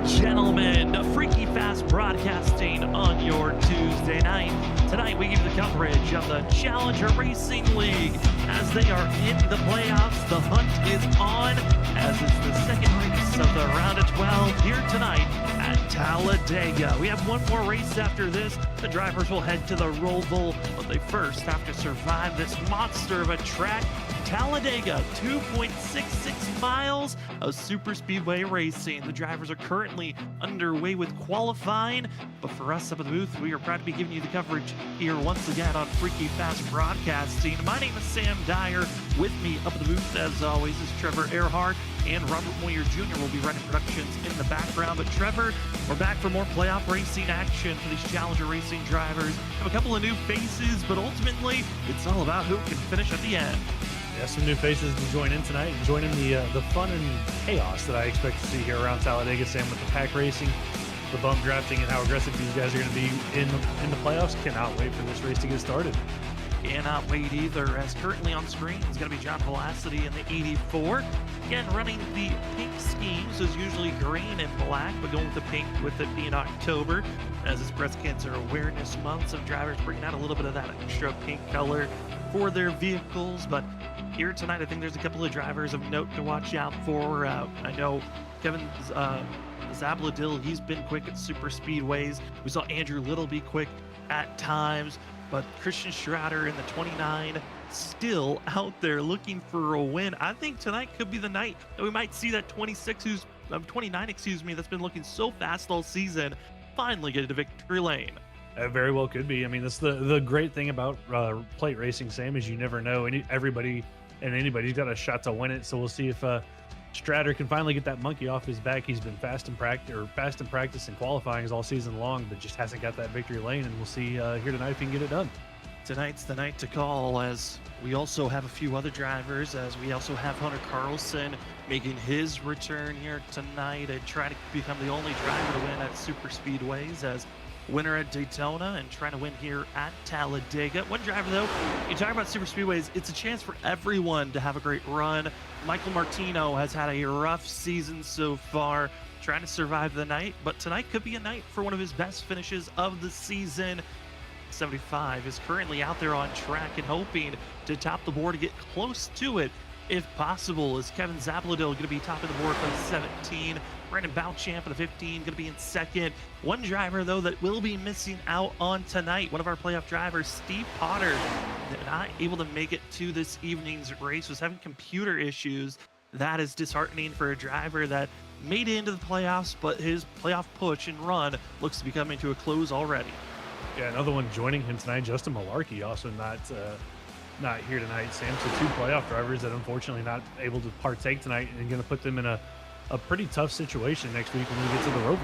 gentlemen, Freaky Fast Broadcasting on your Tuesday night. Tonight we give you the coverage of the Challenger Racing League as they are in the playoffs. The hunt is on as it's the second race of the round of 12 here tonight at Talladega. We have one more race after this. The drivers will head to the Roval, but they first have to survive this monster of a track. Talladega, 2.66 miles of super speedway racing. The drivers are currently underway with qualifying, but for us up at the booth, we are proud to be giving you the coverage here once again on Freaky Fast Broadcasting. My name is Sam Dyer. With me up at the booth, as always, is Trevor Earhart, and Robert Moyer Jr. will be running productions in the background. But Trevor, we're back for more playoff racing action for these Challenger Racing drivers. Have a couple of new faces, but ultimately, it's all about who can finish at the end. Yeah, some new faces to join in tonight and join in the fun and chaos that I expect to see here around Talladega, Sam, with the pack racing, the bump drafting, and how aggressive these guys are going to be in the playoffs. Cannot wait for this race to get started. Cannot wait either, as currently on screen is going to be John Velocity in the 84. Again, running the pink schemes is usually green and black, but going with the pink with it being October, as it's Breast Cancer Awareness Month. Some drivers bringing out a little bit of that extra pink color for their vehicles. But here tonight, I think there's a couple of drivers of note to watch out for. I know Kevin Zabladil, he's been quick at super speedways. We saw Andrew Little be quick at times, but Christian Schrader in the 29 still out there looking for a win. I think tonight could be the night that we might see that 29, that's been looking so fast all season, finally get into victory lane. It very well could be. I mean, that's the great thing about plate racing, Sam, is you never know. Everybody and anybody's got a shot to win it. So we'll see if Strader can finally get that monkey off his back. He's been fast in practice and qualifying all season long, but just hasn't got that victory lane. And we'll see here tonight if he can get it done. Tonight's the night to call, as we also have a few other drivers, as we also have Hunter Carlson making his return here tonight and trying to become the only driver to win at super speedways, as winner at Daytona and trying to win here at Talladega. One driver, though, you talk about super speedways, it's a chance for everyone to have a great run. Michael Martino has had a rough season so far, trying to survive the night, but tonight could be a night for one of his best finishes of the season. 75 is currently out there on track and hoping to top the board to get close to it if possible. Is Kevin Zabladil going to be topping the board for the 17? Brandon Bouchamp for the 15 going to be in second. One driver, though, that will be missing out on tonight, one of our playoff drivers, Steve Potter, not able to make it to this evening's race, was having computer issues. That is disheartening for a driver that made it into the playoffs, but his playoff push and run looks to be coming to a close already. Yeah, another one joining him tonight, Justin Malarkey, also not here tonight, Sam. So two playoff drivers that unfortunately not able to partake tonight, and going to put them in a pretty tough situation next week when we get to the Roval.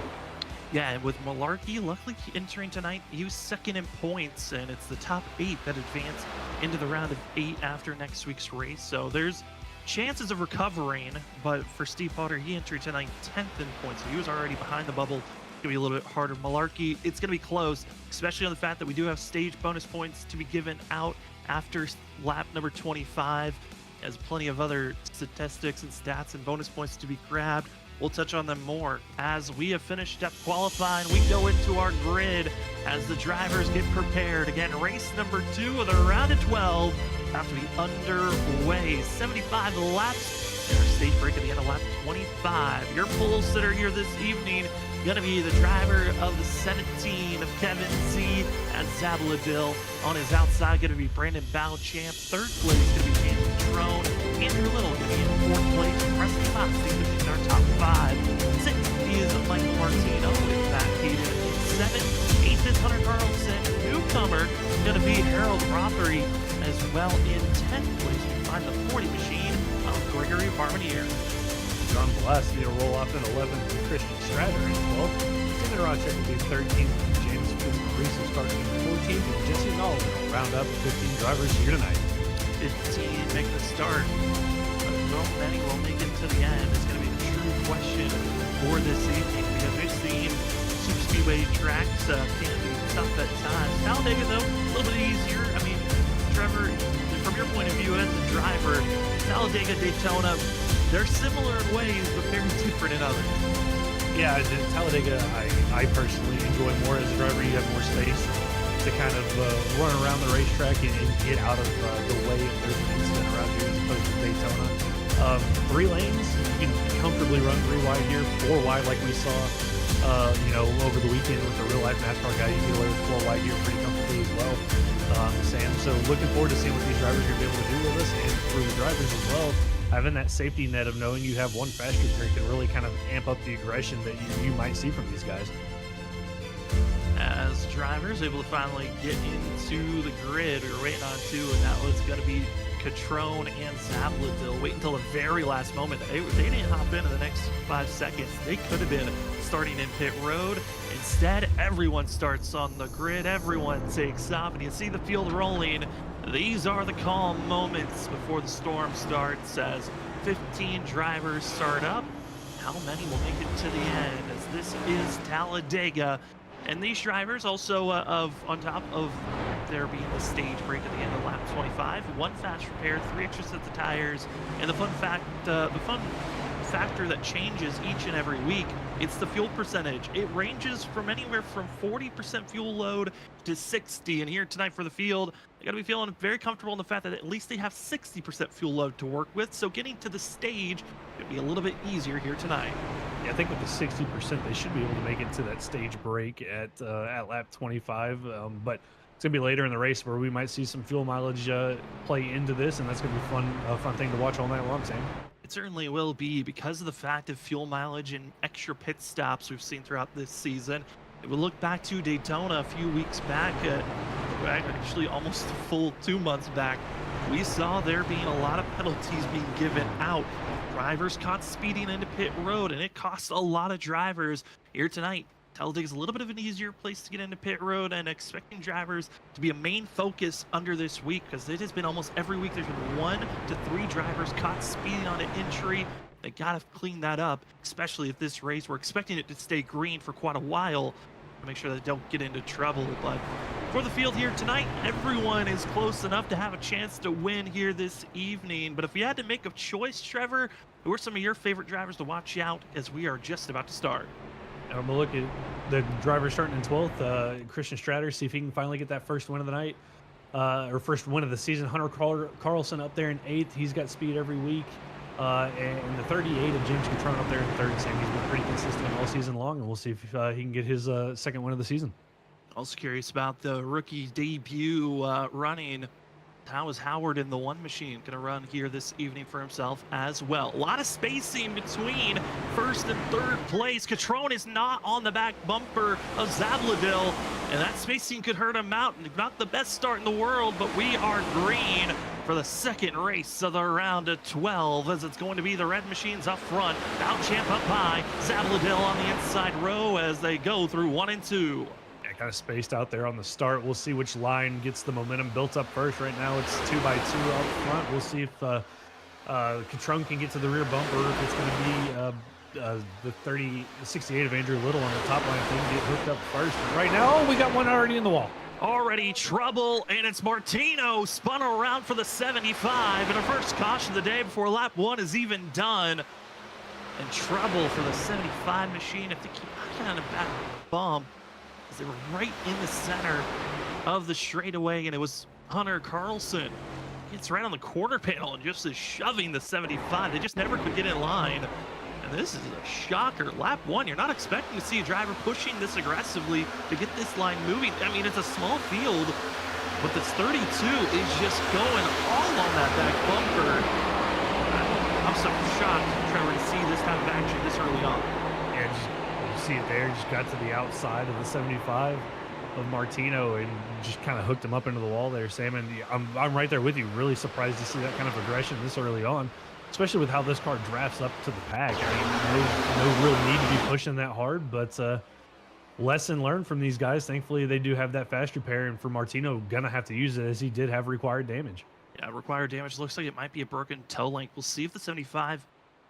Yeah, and with Malarkey luckily entering tonight, he was second in points, and it's the top 8 that advance into the round of 8 after next week's race. So there's chances of recovering, but for Steve Potter, he entered tonight 10th in points. So he was already behind the bubble. It's going to be a little bit harder. Malarkey, it's going to be close, especially on the fact that we do have stage bonus points to be given out after lap number 25, as plenty of other statistics and stats and bonus points to be grabbed. We'll touch on them more as we have finished up qualifying. We go into our grid as the drivers get prepared. Again, race number 2 of the round of 12 have to be underway. 75 laps. Our stage break at the end of lap 25. Your pole sitter here this evening going to be the driver of the 17 of Kevin Z at Zabladil. On his outside, going to be Brandon Bouchamp. Third place going to be Andrew Trone. Andrew Little going to be in fourth place. Preston Fox going to be in our top 5. Sixth is Michael Martino with Matt Hayden. Seventh, eighth is Hunter Carlson. Newcomer going to be Harold Rothery as well. In 10th place, we find the 40 machine of Gregory Barmanier. John Velocity will roll off in 11th, and Christian Strader in 12th. David Rochek will be 13th, James Fitzmaurice will start in 14th, and Jesse Nolan will round up 15 drivers here tonight. 15 making the start. But how many will make it to the end is going to be the true question for this evening, because we've seen super speedway tracks can be tough at times. Talladega, though, a little bit easier. I mean, Trevor, from your point of view as a driver, Talladega, Daytona, they're similar in ways, but very different in others. Yeah, at Talladega, I personally enjoy more as a driver. You have more space to kind of run around the racetrack and get out of the way if there's an incident around here as opposed to Daytona. 3 lanes, you can comfortably run 3 wide here, 4 wide like we saw, over the weekend with the real life NASCAR guy. You can get away with 4 wide here pretty comfortably as well, Sam. So looking forward to seeing what these drivers are going to be able to do with us, and for the drivers as well, having that safety net of knowing you have one faster pair can really kind of amp up the aggression that you might see from these guys. As drivers able to finally get into the grid, we were waiting on 2, and that was going to be Catrone and Zabladil. Wait until the very last moment. They didn't hop in the next 5 seconds. They could have been starting in pit road. Instead, everyone starts on the grid. Everyone takes off, and you see the field rolling. These are the calm moments before the storm starts as 15 drivers start up. How many will make it to the end, as this is Talladega? And these drivers also on top of there being the stage break at the end of lap 25, 1 fast repair, 3 extra sets of tires, and the fun factor that changes each and every week, it's the fuel percentage. It ranges from anywhere from 40% fuel load to 60. And here tonight for the field, they got to be feeling very comfortable in the fact that at least they have 60% fuel load to work with. So getting to the stage could be a little bit easier here tonight. Yeah, I think with the 60%, they should be able to make it to that stage break at lap 25. But it's gonna be later in the race where we might see some fuel mileage play into this, and that's gonna be a fun thing to watch all night long, Sam. It certainly will be, because of the fact of fuel mileage and extra pit stops we've seen throughout this season. If we look back to Daytona a few weeks back, actually almost a full 2 months back, we saw there being a lot of penalties being given out. Drivers caught speeding into pit road, and it cost a lot of drivers. Here tonight, Talladega's a little bit of an easier place to get into pit road, and expecting drivers to be a main focus under this week, because it has been almost every week there's been 1 to 3 drivers caught speeding on an entry. They gotta clean that up, especially if this race, we're expecting it to stay green for quite a while to make sure they don't get into trouble. But for the field here tonight, everyone is close enough to have a chance to win here this evening. But if you had to make a choice, Trevor, who are some of your favorite drivers to watch out as we are just about to start? I'm gonna look at the driver starting in 12th, Christian Stratter, see if he can finally get that first win of the night, or first win of the season. Hunter Carlson up there in 8th. He's got speed every week. And the 38 of James Catrone up there in 3rd. Sam, he's been pretty consistent all season long, and we'll see if he can get his second win of the season. Also curious about the rookie debut running. How is Howard in the 1 machine going to run here this evening for himself as well? A lot of spacing between 1st and 3rd place. Catrone is not on the back bumper of Zabladil, and that spacing could hurt him out. Not the best start in the world, but we are green for the second race of the round of 12, as it's going to be the red machines up front. Bouchamp up high, Zabladil on the inside row as they go through 1 and 2. Kind of spaced out there on the start. We'll see which line gets the momentum built up first. Right now it's 2 by 2 out front. We'll see if Catrone can get to the rear bumper, if it's going to be the 68 of Andrew Little on the top line thing get hooked up first. But right now, we got one already in the wall. Already trouble, and it's Martino spun around for the 75, and a first caution of the day before lap 1 is even done. And trouble for the 75 machine. I think he might have a back bump, as they were right in the center of the straightaway, and it was Hunter Carlson. It's right on the quarter panel and just is shoving the 75. They just never could get in line. And this is a shocker. Lap 1, you're not expecting to see a driver pushing this aggressively to get this line moving. I mean, it's a small field, but this 32 is just going all on that back bumper. I'm so shocked, Trevor, to see this type of action this early on. Yeah, you see it there, just got to the outside of the 75 of Martino and just kind of hooked him up into the wall there, Sam. And I'm right there with you. Really surprised to see that kind of aggression this early on, especially with how this car drafts up to the pack. I mean, no real need to be pushing that hard, but lesson learned from these guys. Thankfully, they do have that fast repair, and for Martino, gonna have to use it, as he did have required damage. Yeah, required damage. Looks like it might be a broken toe link. We'll see if the 75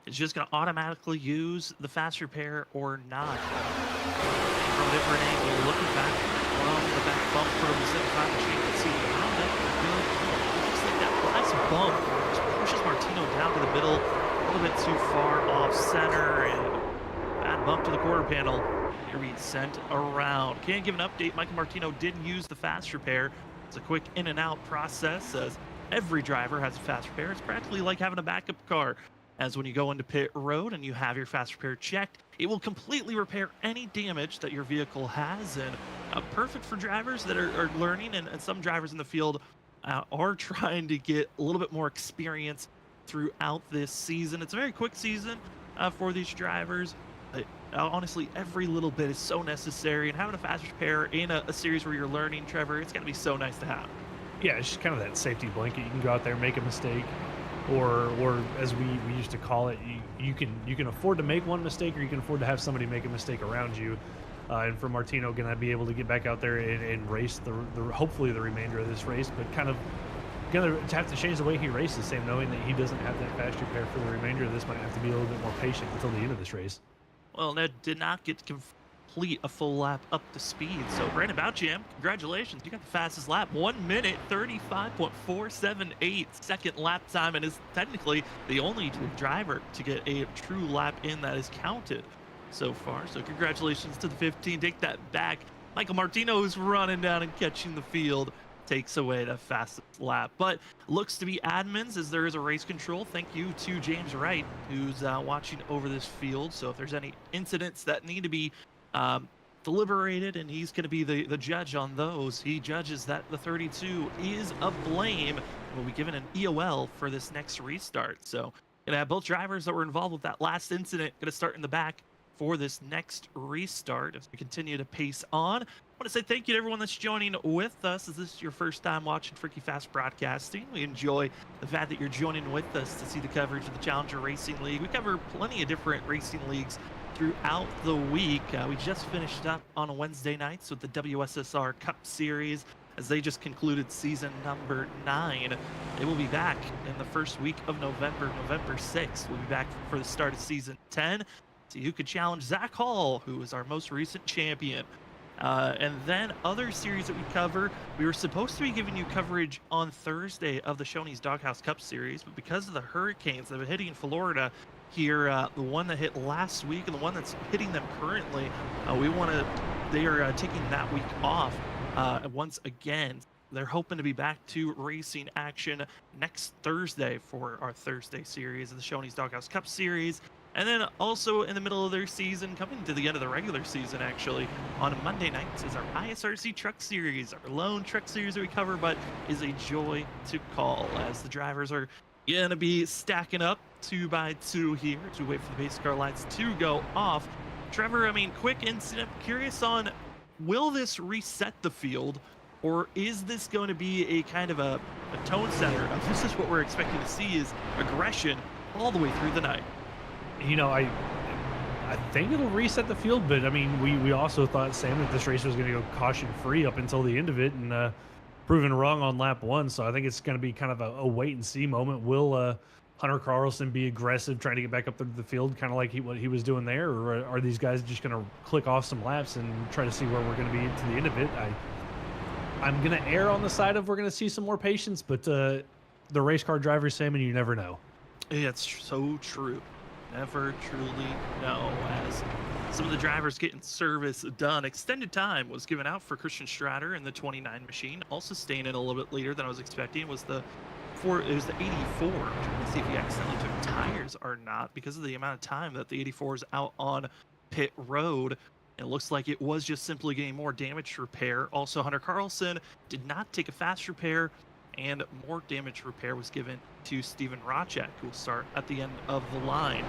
is just going to automatically use the fast repair or not. From a different angle, looking back from the back bumper of the 75 machine, you can see how that really looks like that last bump just pushes Martino down to the middle, a little bit too far off center, and bad bump to the quarter panel. Here we sent around. Can't give an update. Michael Martino did use the fast repair. It's a quick in and out process, as every driver has a fast repair. It's practically like having a backup car, as when you go into pit road and you have your fast repair checked, it will completely repair any damage that your vehicle has, and perfect for drivers that are learning, and some drivers in the field are trying to get a little bit more experience throughout this season. It's a very quick season for these drivers. But, honestly, every little bit is so necessary, and having a fast repair in a series where you're learning, Trevor, it's going to be so nice to have. Yeah, it's just kind of that safety blanket. You can go out there, make a mistake, or as we used to call it, you can afford to make one mistake, or you can afford to have somebody make a mistake around you. And for Martino, gonna be able to get back out there and race the hopefully the remainder of this race, but kind of gonna have to change the way he races, Sam, knowing that he doesn't have that fast repair for the remainder of this. Might have to be a little bit more patient until the end of this race. Well, Ned did not get to complete a full lap up to speed. So, Brandon Boucham, congratulations. You got the fastest lap. 1 minute, 35.478 second lap time, and is technically the only driver to get a true lap in that is counted so far. So, congratulations to the 15. Take that back. Michael Martino, who's running down and catching the field, takes away the fastest lap. But looks to be admins, as there is a race control. Thank you to James Wright, who's watching over this field. So if there's any incidents that need to be deliberated, and he's going to be the judge on those, he judges that the 32 is a blame and will be given an EOL for this next restart. So gonna have both drivers that were involved with that last incident gonna start in the back for this next restart as we continue to pace on. I want to say thank you to everyone that's joining with us. Is this your first time watching Freaky Fast Broadcasting? We enjoy the fact that you're joining with us to see the coverage of the Challenger Racing League. We cover plenty of different racing leagues throughout the week. We just finished up on Wednesday nights with the WSSR Cup Series, as they just concluded season number 9. They will be back in the first week of November, November 6th. We'll be back for the start of season 10. See who could challenge Zach Hall, who is our most recent champion. And then other series that we cover, we were supposed to be giving you coverage on Thursday of the Shoney's Doghouse Cup Series, but because of the hurricanes that have been hitting Florida here, the one that hit last week and the one that's hitting them currently, they are taking that week off once again. They're hoping to be back to racing action next Thursday for our Thursday series of the Shoney's Doghouse Cup Series. And then also in the middle of their season, coming to the end of the regular season actually, on Monday nights is our ISRC Truck Series, our lone truck series that we cover, but is a joy to call, as the drivers are going to be stacking up 2 by 2 here as we wait for the base car lights to go off. Trevor, I mean, quick incident, curious on, will this reset the field, or is this going to be a kind of a tone setter of this is what we're expecting to see, is aggression all the way through the night? You know, I think it'll reset the field, but I mean, we also thought, Sam, that this race was going to go caution free up until the end of it, and proven wrong on lap 1. So I think it's going to be kind of a wait and see moment. Will Hunter Carlson be aggressive, trying to get back up the field, kind of like what he was doing there, or are these guys just going to click off some laps and try to see where we're going to be to the end of it? I'm going to err on the side of we're going to see some more patience, but the race car drivers, Sam, and you never know. Yeah, it's so true. Never truly know, as some of the drivers getting service done. Extended time was given out for Christian Strader in the 29 machine. Also staying in a little bit later than I was expecting was the 84. I'm trying to see if he accidentally took tires or not, because of the amount of time that the 84 is out on pit road. It looks like it was just simply getting more damage repair. Also, Hunter Carlson did not take a fast repair, and more damage repair was given to Steven Rochek, who will start at the end of the line.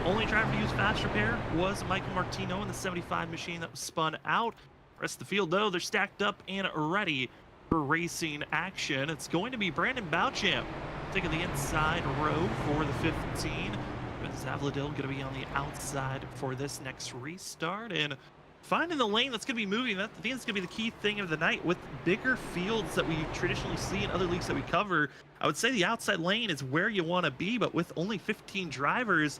Only driver to use fast repair was Michael Martino in the 75 machine that was spun out. Rest of the field, though, they're stacked up and ready for racing action. It's going to be Brandon Boucham taking the inside row for the 15. Zavladil going to be on the outside for this next restart, and finding the lane that's going to be moving. That, I think, is going to be the key thing of the night. With bigger fields that we traditionally see in other leagues that we cover, I would say the outside lane is where you want to be, but with only 15 drivers,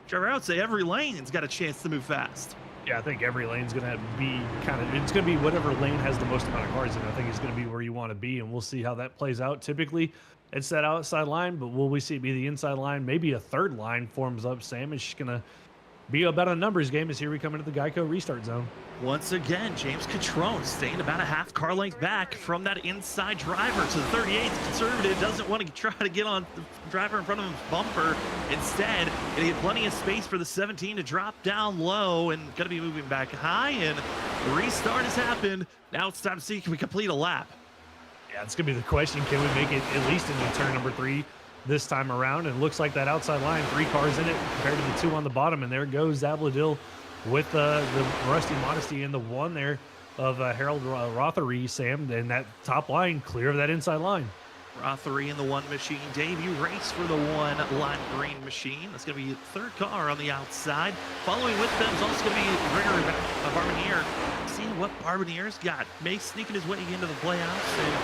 Trevor, I would say every lane's got a chance to move fast. Yeah, I think every lane's going to be it's going to be whatever lane has the most amount of cars in it. I think it's going to be where you want to be, and we'll see how that plays out. Typically, it's that outside line, but will we see it be the inside line? Maybe a third line forms up, Sam. It's just going to be about a numbers game as here we come into the Geico restart zone. Once again, James Catrone staying about a half car length back from that inside driver to the 38th. Conservative doesn't want to try to get on the driver in front of his bumper. Instead, they get plenty of space for the 17 to drop down low and going to be moving back high. And the restart has happened. Now it's time to see, can we complete a lap? Yeah, it's going to be the question. Can we make it at least into turn number 3 this time around? And it looks like that outside line, 3 cars in it compared to the 2 on the bottom. And there goes Zabladil with the Rusty Modesty and the 1 there of Harold Rothery, Sam, and that top line clear of that inside line. Rothery in the 1 machine. Debut race for the 1 lime green machine. That's going to be the 3rd car on the outside. Following with them is also going to be Rigger Barbier. See what Barbier's got. May sneaking his way into the playoffs and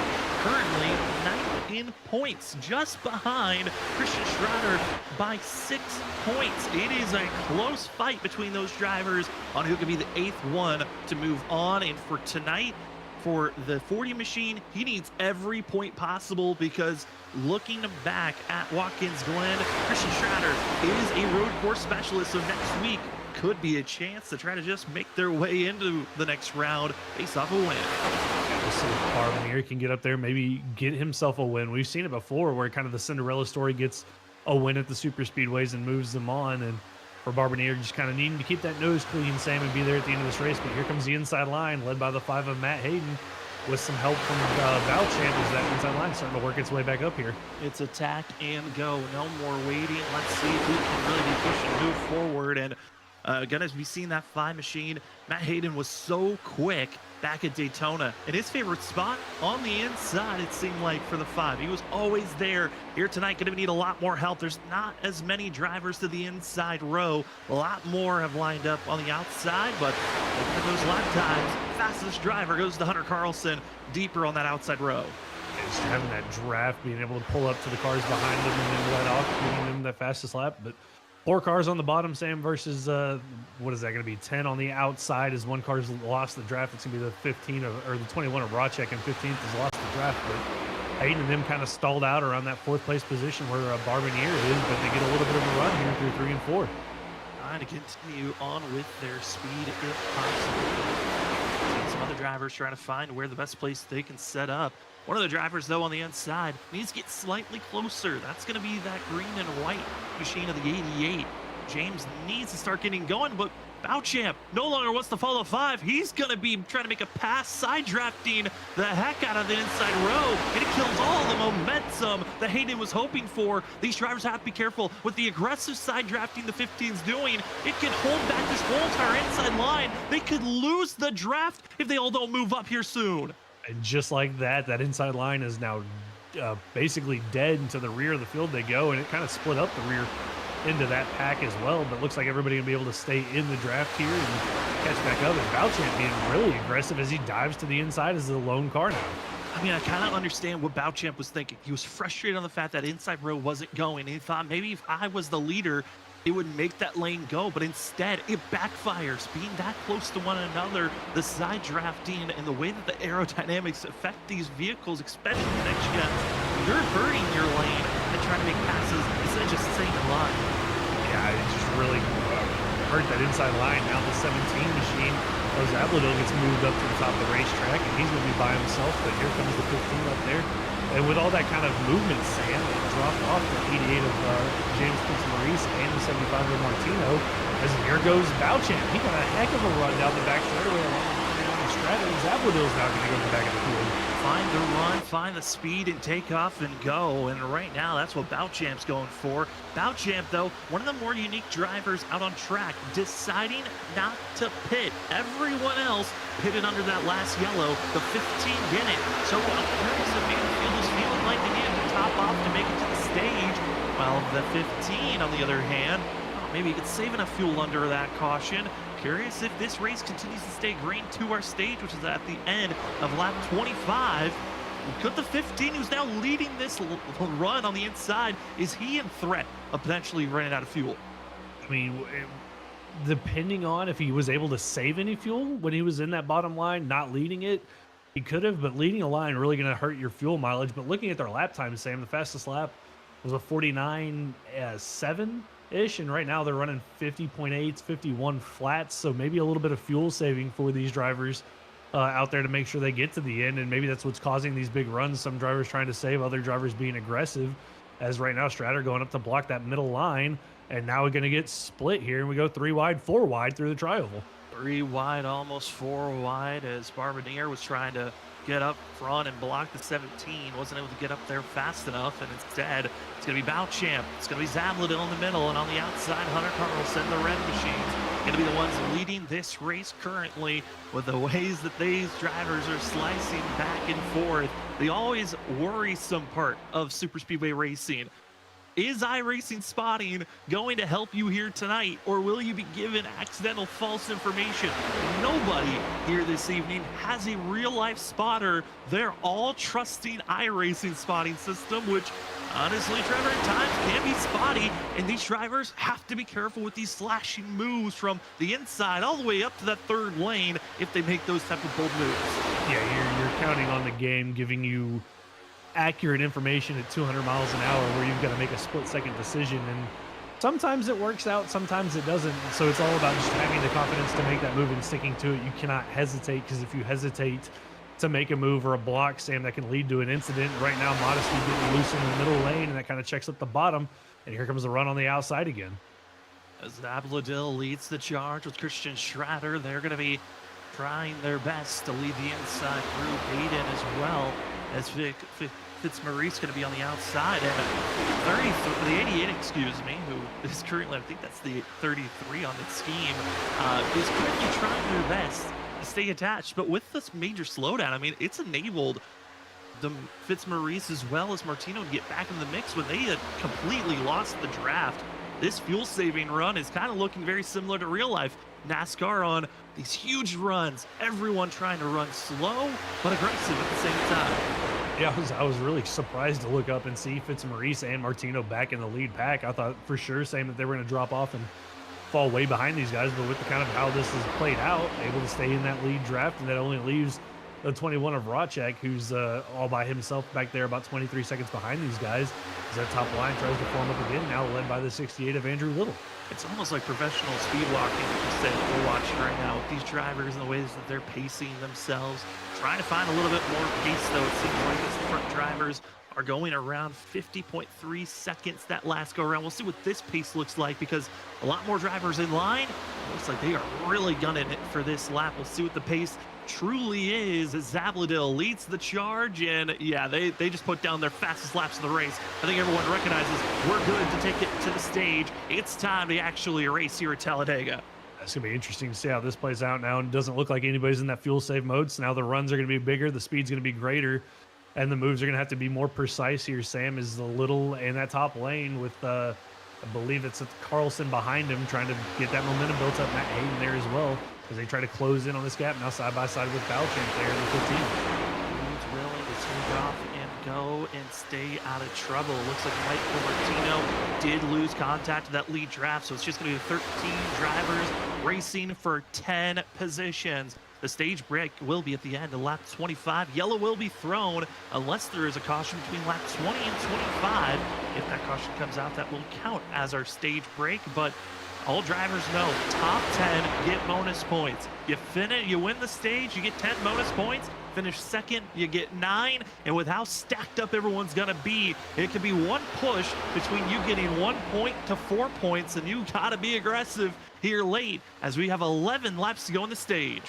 currently 9th in points, just behind Christian Schrader by 6 points. It is a close fight between those drivers on who could be the 8th one to move on. And for tonight, for the 40 machine, he needs every point possible because looking back at Watkins Glen, Christian Schrader is a road course specialist, so next week could be a chance to try to just make their way into the next round based off a win. We'll see if Barbier can get up there, maybe get himself a win. We've seen it before where kind of the Cinderella story gets a win at the super speedways and moves them on, and for Barbier just kind of needing to keep that nose clean, Sam, and be there at the end of this race. But here comes the inside line led by the 5 of Matt Hayden with some help from Valchamp as that inside line starting to work its way back up here. It's attack and go. No more waiting. Let's see who can really be pushing, move forward. And gonna be seeing that 5 machine. Matt Hayden was so quick back at Daytona, and his favorite spot on the inside, it seemed like, for the 5. He was always there. Here tonight, gonna need a lot more help. There's not as many drivers to the inside row. A lot more have lined up on the outside, but looking at those lap times, fastest driver goes to Hunter Carlson deeper on that outside row. Just having that draft, being able to pull up to the cars behind them and then let off, giving them that fastest lap. But 4 cars on the bottom, Sam, versus what is that going to be? 10 on the outside as 1 car's lost the draft. It's going to be the 15 or the 21 of Racek, and 15th has lost the draft. But Hayden and them kind of stalled out around that 4th place position where Barbier is, but they get a little bit of a run here through 3 and 4. Trying to continue on with their speed if possible. See some other drivers trying to find where the best place they can set up. One of the drivers, though, on the inside needs to get slightly closer. That's going to be that green and white machine of the 88. James needs to start getting going, but Bauchamp no longer wants to follow 5. He's going to be trying to make a pass, side drafting the heck out of the inside row, and it kills all the momentum that Hayden was hoping for. These drivers have to be careful with the aggressive side drafting the 15's doing. It can hold back this whole entire inside line. They could lose the draft if they all don't move up here soon. And just like that, that inside line is now basically dead. And to the rear of the field they go, and it kind of split up the rear into that pack as well. But looks like everybody will be able to stay in the draft here and catch back up. And Bauchamp being really aggressive as he dives to the inside as the lone car now. I mean, I kind of understand what Bauchamp was thinking. He was frustrated on the fact that inside row wasn't going. He thought maybe if I was the leader, it would make that lane go, but instead it backfires. Being that close to one another, the side drafting and the way that the aerodynamics affect these vehicles, especially the next gen, you're hurting your lane and trying to make passes instead of just staying in line. Yeah, it just really hurt that inside line. Now the 17 machine, Zabladil gets moved up to the top of the racetrack, and he's going to be by himself, but here comes the 15 up there. And with all that kind of movement, Sam, it dropped off the 88 of James Maurice and the 75 of Martino. As here goes Bauchamp. He got a heck of a run down the back straightaway along the Strata. Zabladil's now going to go to the back of the field. Find the run, find the speed, and take off and go. And right now, that's what Bauchamp's going for. Bauchamp, though, one of the more unique drivers out on track, deciding not to pit. Everyone else pitted under that last yellow, the 15 didn't. So I'm curious if Mayfield was feeling like they needed to top off to make it to the stage. While the 15, on the other hand, maybe he could save enough fuel under that caution. Curious if this race continues to stay green to our stage, which is at the end of lap 25. Could the 15, who's now leading this run on the inside, is he in threat of potentially running out of fuel? I mean, depending on if he was able to save any fuel when he was in that bottom line, not leading it, he could have, but leading a line really going to hurt your fuel mileage. But looking at their lap time, Sam, the fastest lap was a 49.7 ish, and right now they're running 50.8s, 51 flats, so maybe a little bit of fuel saving for these drivers out there to make sure they get to the end, and maybe that's what's causing these big runs. Some drivers trying to save, other drivers being aggressive. As right now, Stratter going up to block that middle line, and now we're going to get split here, and we go 3 wide, 4 wide through the tri-oval. 3 wide, almost 4 wide, as Barbier was trying to get up front and block the 17. Wasn't able to get up there fast enough, and instead, it's going to be Bouchamp. It's going to be Zabladil in the middle, and on the outside, Hunter Carlson, the Red Machines, going to be the ones leading this race currently with the ways that these drivers are slicing back and forth. The always worrisome part of super speedway racing. Is iRacing spotting going to help you here tonight, or will you be given accidental false information? Nobody here this evening has a real-life spotter. They're all trusting iRacing spotting system, which honestly, Trevor, at times can be spotty, and these drivers have to be careful with these slashing moves from the inside all the way up to that third lane if they make those type of bold moves. Yeah, you're counting on the game giving you accurate information at 200 miles an hour where you've got to make a split-second decision, and sometimes it works out, sometimes it doesn't. So it's all about just having the confidence to make that move and sticking to it. You cannot hesitate, because if you hesitate to make a move or a block, Sam, that can lead to an incident. Right now, Modesty getting loose in the middle lane, and that kind of checks up the bottom, and here comes the run on the outside again. As Zabladil leads the charge with Christian Schrader, they're going to be trying their best to lead the inside through Hayden as well, as Fitzmaurice going to be on the outside, and the 88, excuse me, who is currently, I think that's the 33 on the scheme, is currently trying their best to stay attached. But with this major slowdown, I mean, it's enabled the Fitzmaurice as well as Martino to get back in the mix when they had completely lost the draft. This fuel-saving run is kind of looking very similar to real life NASCAR on these huge runs, everyone trying to run slow but aggressive at the same time. Yeah, I was really surprised to look up and see Fitzmaurice and Martino back in the lead pack. I thought for sure saying that they were going to drop off and fall way behind these guys, but with the kind of how this is played out, able to stay in that lead draft, and that only leaves the 21 of Racek, who's all by himself back there about 23 seconds behind these guys, as that top line tries to form up again, now led by the 68 of Andrew Little. It's almost like professional speed walking, like you said, we're watching right now with these drivers and the ways that they're pacing themselves, trying to find a little bit more pace, though. It seems like as the front drivers are going around 50.3 seconds that last go around. We'll see what this pace looks like, because a lot more drivers in line. It looks like they are really gunning it for this lap. We'll see what the pace truly is as Zabladil leads the charge, and yeah, they just put down their fastest laps of the race. I think everyone recognizes we're good to take it to the stage. It's time to actually race here at Talladega. It's going to be interesting to see how this plays out now, and it doesn't look like anybody's in that fuel save mode, so now the runs are going to be bigger, the speed's going to be greater, and the moves are going to have to be more precise here. Sam is the little in that top lane with I believe it's Carlson behind him, trying to get that momentum built up. Matt Hayden there as well, as they try to close in on this gap, now side by side with Bouchamp there in the 15. Who's willing to take off and go and stay out of trouble? Looks like Michael Martino did lose contact to that lead draft, so it's just going to be 13 drivers racing for 10 positions. The stage break will be at the end of lap 25. Yellow will be thrown unless there is a caution between lap 20 and 25. If that caution comes out, that will count as our stage break. But all drivers know top 10 get bonus points. You finish, you win the stage, you get 10 bonus points. Finish second, you get 9. And with how stacked up everyone's gonna be, it could be one push between you getting 1 point to 4 points, and you gotta be aggressive here late as we have 11 laps to go on the stage.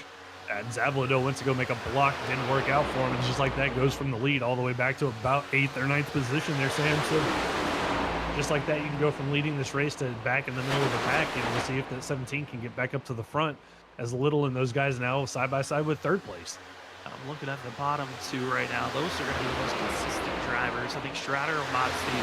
And Zabladil went to go make a block, didn't work out for him, and just like that goes from the lead all the way back to about 8th or 9th position there, Sam. So just like that, you can go from leading this race to back in the middle of the pack, and we'll see if that 17 can get back up to the front, as Little and those guys now side by side with 3rd place. I'm looking at the bottom 2 right now. Those are going to be the most consistent drivers. I think Schrader and Modesty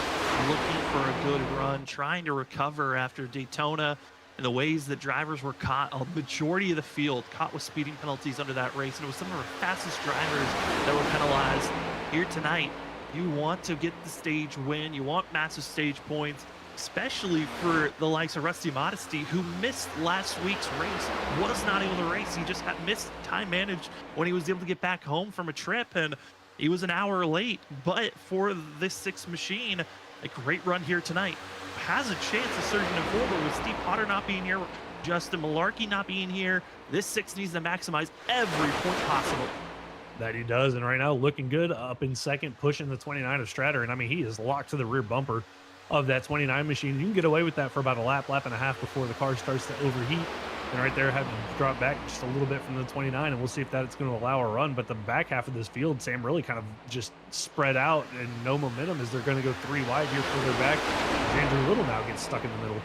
looking for a good run, trying to recover after Daytona, and the ways that drivers were caught, a majority of the field caught with speeding penalties under that race, and it was some of our fastest drivers that were penalized. Here tonight, you want to get the stage win, you want massive stage points, especially for the likes of Rusty Modesty, who missed last week's race, was not able to race. He just had missed time managed when he was able to get back home from a trip, and he was an hour late. But for this 6 machine, a great run here tonight. has a chance of surging it forward with Steve Potter not being here, Justin Malarkey not being here. This 6 needs to maximize every point possible. That he does, and right now looking good up in second, pushing the 29 of Stratter, and I mean, he is locked to the rear bumper of that 29 machine. You can get away with that for about a lap and a half before the car starts to overheat, and right there having to drop back just a little bit from the 29, and we'll see if that's going to allow a run. But the back half of this field, Sam, really kind of just spread out and no momentum as they're going to go 3 wide here further back. Andrew Little now gets stuck in the middle.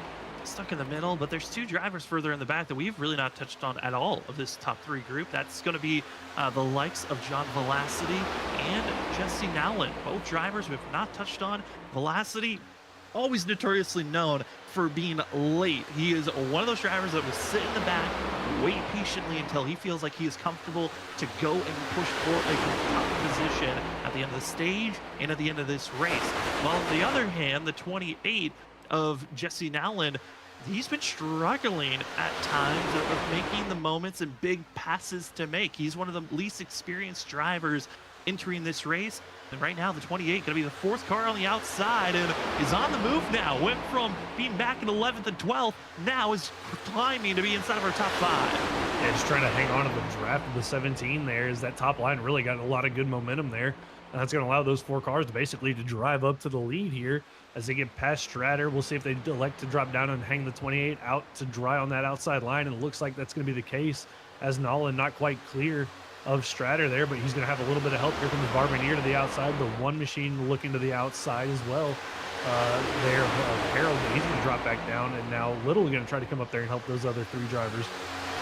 Stuck in the middle, but there's 2 drivers further in the back that we've really not touched on at all of this top 3 group. That's going to be the likes of John Velocity and Jesse Nowlin. Both drivers we have not touched on. Velocity, always notoriously known for being late. He is one of those drivers that will sit in the back, wait patiently until he feels like he is comfortable to go and push for a top position at the end of the stage and at the end of this race. While on the other hand, the 28 of Jesse Nowlin, he's been struggling at times of making the moments and big passes to make. He's one of the least experienced drivers entering this race. And right now, the 28 going to be the 4th car on the outside and is on the move now. Went from being back in 11th and 12th, now is climbing to be inside of our top 5. Yeah, just trying to hang on to the draft of the 17 there, as that top line really got a lot of good momentum there. And that's going to allow those 4 cars to basically to drive up to the lead here as they get past Stratter. We'll see if they elect to drop down and hang the 28 out to dry on that outside line. And it looks like that's going to be the case, as Nolan not quite clear of Stratter there, but he's going to have a little bit of help. Here comes Barbier to the outside. The 1 machine looking to the outside as well. There, Harold, he's going to drop back down. And now Little going to try to come up there and help those other 3 drivers.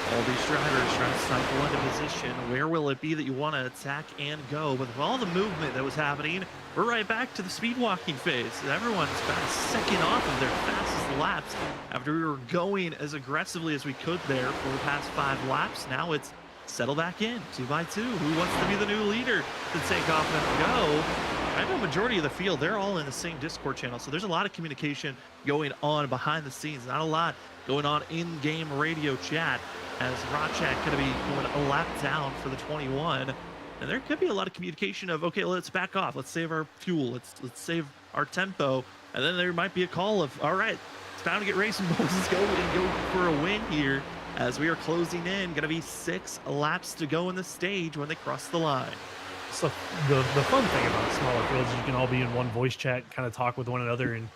All these drivers trying to cycle into position. Where will it be that you want to attack and go? But with all the movement that was happening, we're right back to the speed walking phase. Everyone's about a second off of their fastest laps after we were going as aggressively as we could there for the past 5 laps. Now it's settle back in 2 by 2. Who wants to be the new leader to take off and go? I know majority of the field, they're all in the same Discord channel, so there's a lot of communication going on behind the scenes. Not a lot going on in-game radio chat, as Rachak going to be going a lap down for the 21. And there could be a lot of communication of, okay, let's back off. Let's save our fuel. Let's save our tempo. And then there might be a call of, all right, it's time to get racing bulls. Let's go and go for a win here as we are closing in. Going to be 6 laps to go in the stage when they cross the line. So the fun thing about smaller fields is you can all be in one voice chat, kind of talk with one another, and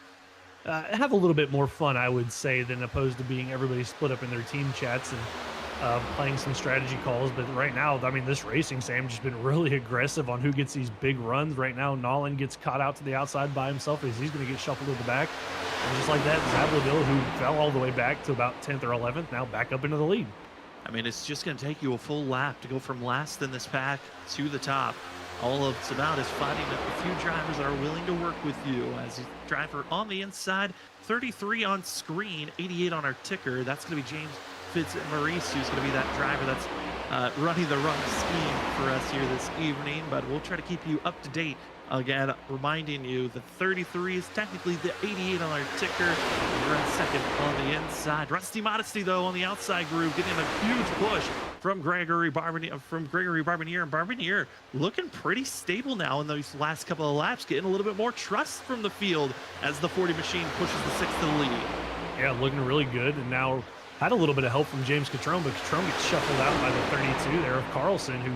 have a little bit more fun, I would say, than opposed to being everybody split up in their team chats and playing some strategy calls. But right now, I mean, this racing, Sam, just been really aggressive on who gets these big runs. Right now, Nolan gets caught out to the outside by himself as he's going to get shuffled to the back. And just like that, Zabladil, who fell all the way back to about 10th or 11th, now back up into the lead. I mean, it's just going to take you a full lap to go from last in this pack to the top. All it's about is finding a few drivers that are willing to work with you. As a driver on the inside, 33 on screen, 88 on our ticker. That's going to be James Fitzmaurice, who's going to be that driver that's running the run scheme for us here this evening. But we'll try to keep you up to date. Again, reminding you the 33 is technically the 88 on our ticker. We're in second on the inside. Rusty Modesty, though, on the outside group, getting a huge push from Gregory Barbier. And Barbier looking pretty stable now in those last couple of laps, getting a little bit more trust from the field as the 40 machine pushes the 6th to the lead. Yeah, looking really good. And now had a little bit of help from James Catrone, but Catrone gets shuffled out by the 32 there of Carlson, who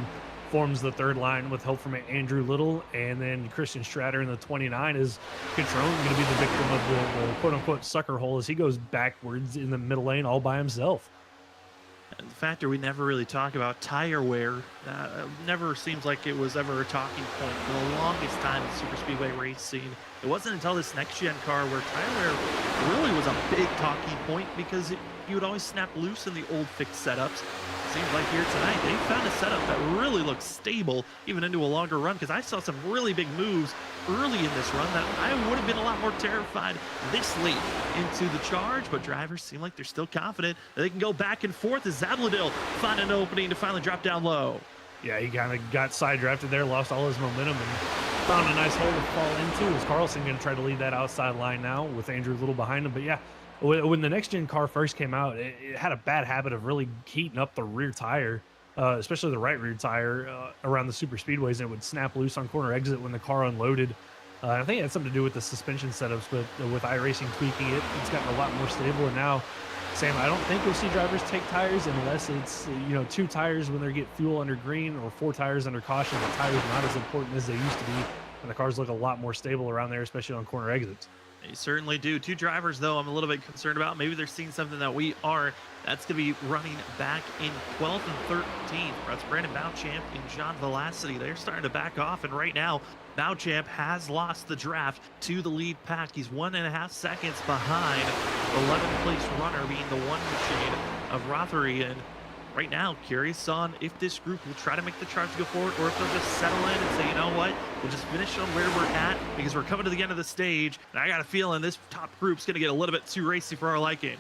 forms the 3rd line with help from Andrew Little, and then Christian Stratter in the 29 is Catrone going to be the victim of the quote-unquote sucker hole as he goes backwards in the middle lane all by himself. And the factor we never really talk about tire wear never seems like it was ever a talking point for the longest time in super speedway racing. It wasn't until this next gen car where tire wear really was a big talking point, because you would always snap loose in the old fixed setups. Seems like here tonight they found a setup that really looks stable even into a longer run, because I saw some really big moves early in this run that I would have been a lot more terrified this late into the charge. But drivers seem like they're still confident that they can go back and forth as Zabladil find an opening to finally drop down low. Yeah, he kind of got side drafted there, lost all his momentum, and found a nice hole to fall into. Is Carlson going to try to lead that outside line now with Andrew Little behind him? But yeah, when the next gen car first came out, it had a bad habit of really heating up the rear tire, especially the right rear tire around the super speedways, and it would snap loose on corner exit when the car unloaded. I think it had something to do with the suspension setups, but with iRacing tweaking it, it's gotten a lot more stable. And now, Sam, I don't think you'll see drivers take tires unless it's, 2 tires when they get fuel under green or 4 tires under caution. The tires are not as important as they used to be, and the cars look a lot more stable around there, especially on corner exits. They certainly do. 2 drivers, though, I'm a little bit concerned about. Maybe they're seeing something that we aren't. That's going to be running back in 12th and 13th. That's Brandon Bouchamp and John Velocity. They're starting to back off, and right now, Bouchamp has lost the draft to the lead pack. He's 1.5 seconds behind 11th place runner, being the one machine of Rothery. And right now, curious on if this group will try to make the charge go forward or if they'll just settle in and say, you know what, we'll just finish on where we're at because we're coming to the end of the stage. And I got a feeling this top group's going to get a little bit too racy for our liking.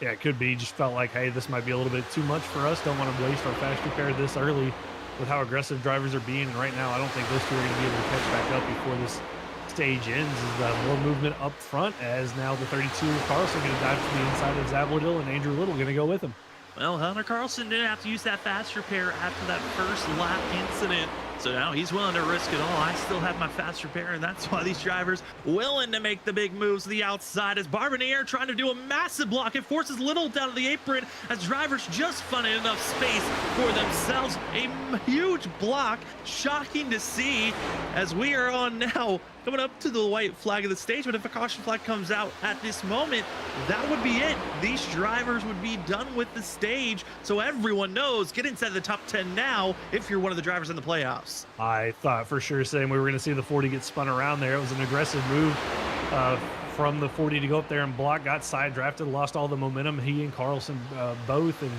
Yeah, it could be. Just felt like, hey, this might be a little bit too much for us. Don't want to waste our fast repair this early with how aggressive drivers are being. And right now, I don't think those two are going to be able to catch back up before this stage ends. Is more movement up front as now the 32 Carlson going to dive to the inside of Zavladil and Andrew Little going to go with him. Well, Hunter Carlson didn't have to use that fast repair after that first lap incident. So now he's willing to risk it all. I still have my fast repair, and that's why these drivers willing to make the big moves to the outside. As Barbanere trying to do a massive block, it forces Little down to the apron as drivers just finding enough space for themselves. A huge block, shocking to see as we are on now coming up to the white flag of the stage. But if a caution flag comes out at this moment, that would be it. These drivers would be done with the stage. So everyone knows, get inside the top 10 now if you're one of the drivers in the playoffs. I thought for sure, Sam, we were going to see the 40 get spun around there. It was an aggressive move from the 40 to go up there and block, got side drafted, lost all the momentum. He and Carlson both, and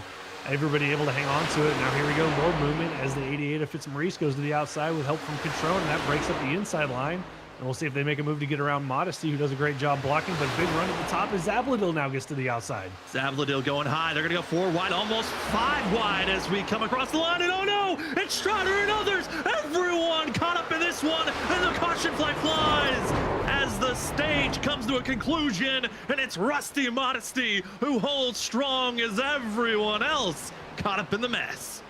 everybody able to hang on to it. Now here we go, more movement as the 88 of Fitzmaurice goes to the outside with help from Control, and that breaks up the inside line. And we'll see if they make a move to get around Modesty, who does a great job blocking, but big run at the top as Zavladil now gets to the outside. Zavladil going high. They're going to go 4 wide, almost 5 wide as we come across the line. And oh no, it's Strider and others. Everyone caught up in this one, and the caution flag flies as the stage comes to a conclusion, and it's Rusty Modesty who holds strong as everyone else caught up in the mess.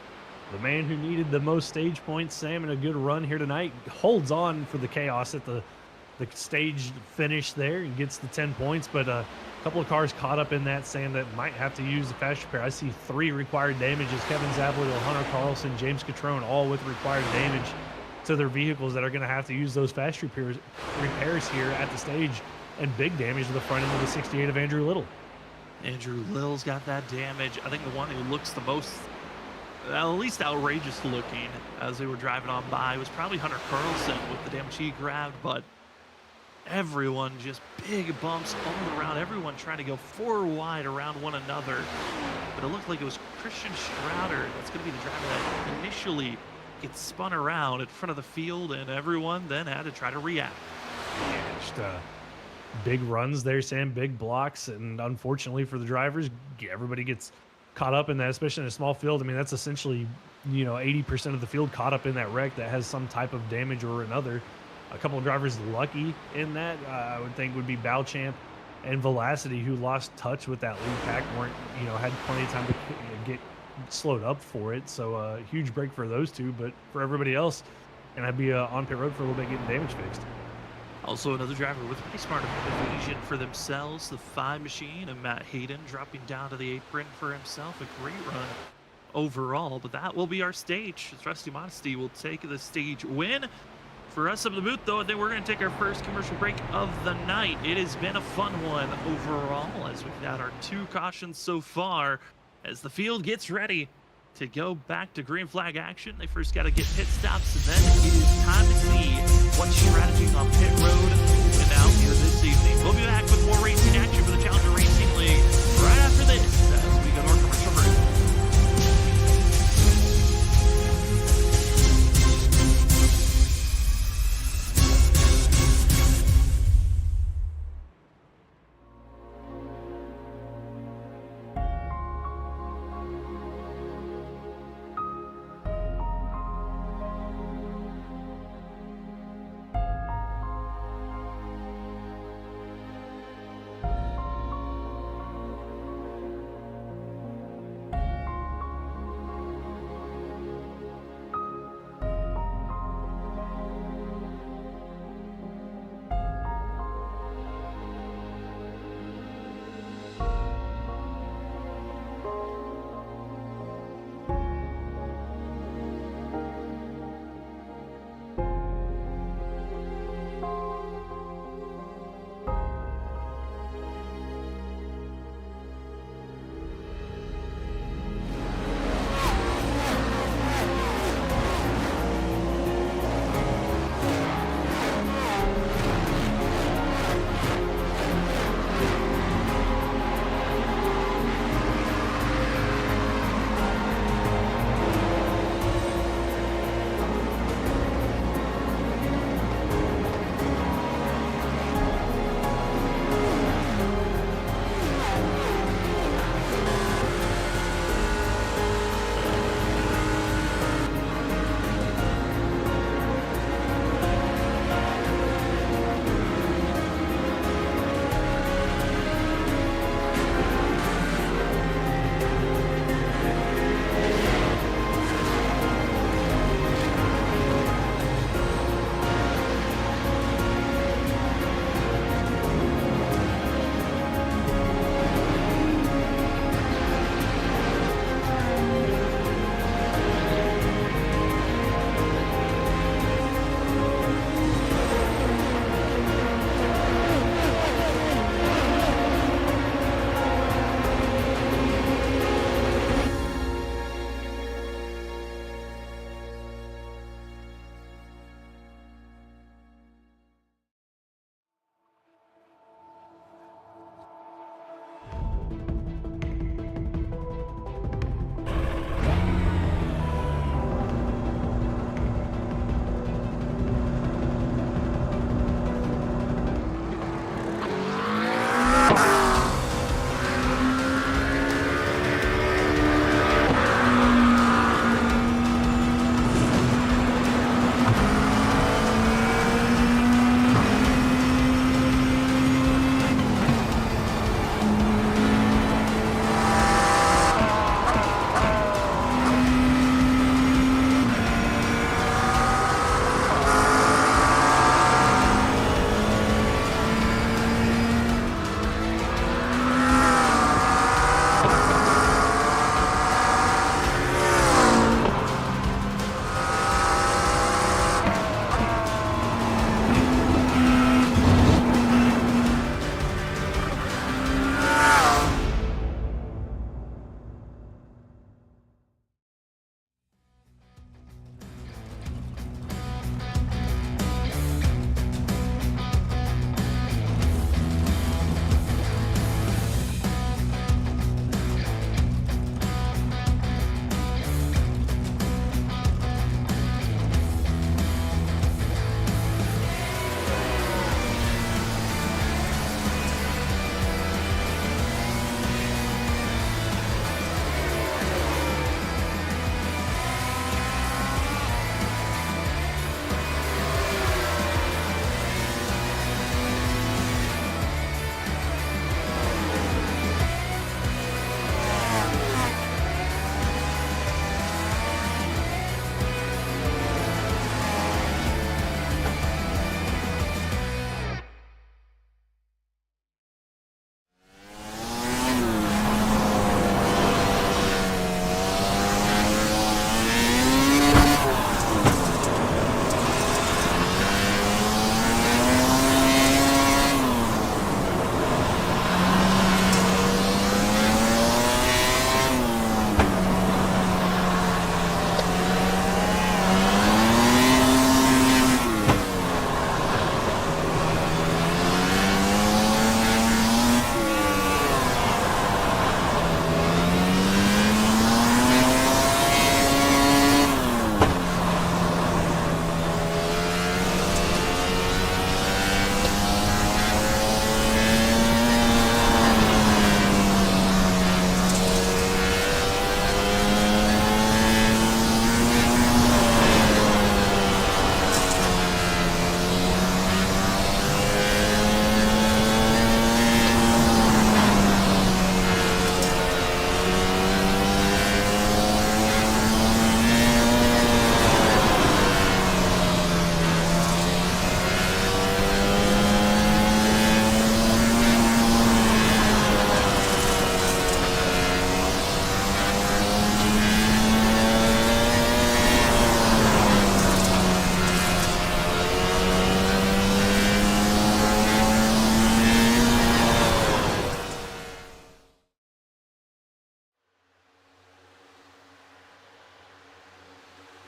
The man who needed the most stage points, Sam, and a good run here tonight, holds on for the chaos at the stage finish there and gets the 10 points. But a couple of cars caught up in that, Sam, that might have to use the fast repair. I see 3 required damages. Kevin Zavladil, Hunter Carlson, James Catrone, all with required damage to their vehicles that are going to have to use those fast repairs here at the stage. And big damage to the front end of the 68 of Andrew Little. Andrew Little's got that damage. I think the one who looks the most at least outrageous looking as they were driving on by was probably Hunter Carlson with the damage he grabbed, but everyone just big bumps all around, everyone trying to go 4 wide around one another. But it looked like it was Christian Strouder that's going to be the driver that initially gets spun around in front of the field, and everyone then had to try to react. Yeah, just big runs there, Sam, big blocks, and unfortunately for the drivers, everybody gets caught up in that, especially in a small field. I mean, that's essentially, 80% of the field caught up in that wreck that has some type of damage or another. A couple of drivers lucky in that, I would think, would be Bouchamp and Velocity, who lost touch with that lead pack, weren't, had plenty of time to get slowed up for it. So huge break for those two, but for everybody else, and I'd be on pit road for a little bit getting damage fixed. Also, another driver with pretty smart evasion for themselves, the 5 machine, and Matt Hayden dropping down to the apron for himself. A great run overall, but that will be our stage. Rusty Modesty will take the stage win. For us up the booth, though, then we're going to take our first commercial break of the night. It has been a fun one overall as we've had our 2 cautions so far. As the field gets ready to go back to green flag action, they first got to get pit stops, and then it is time to see what strategies on pit road and out here this evening. We'll be back with more racing action for the Challenger Racing League right after this as we go to our commercial break.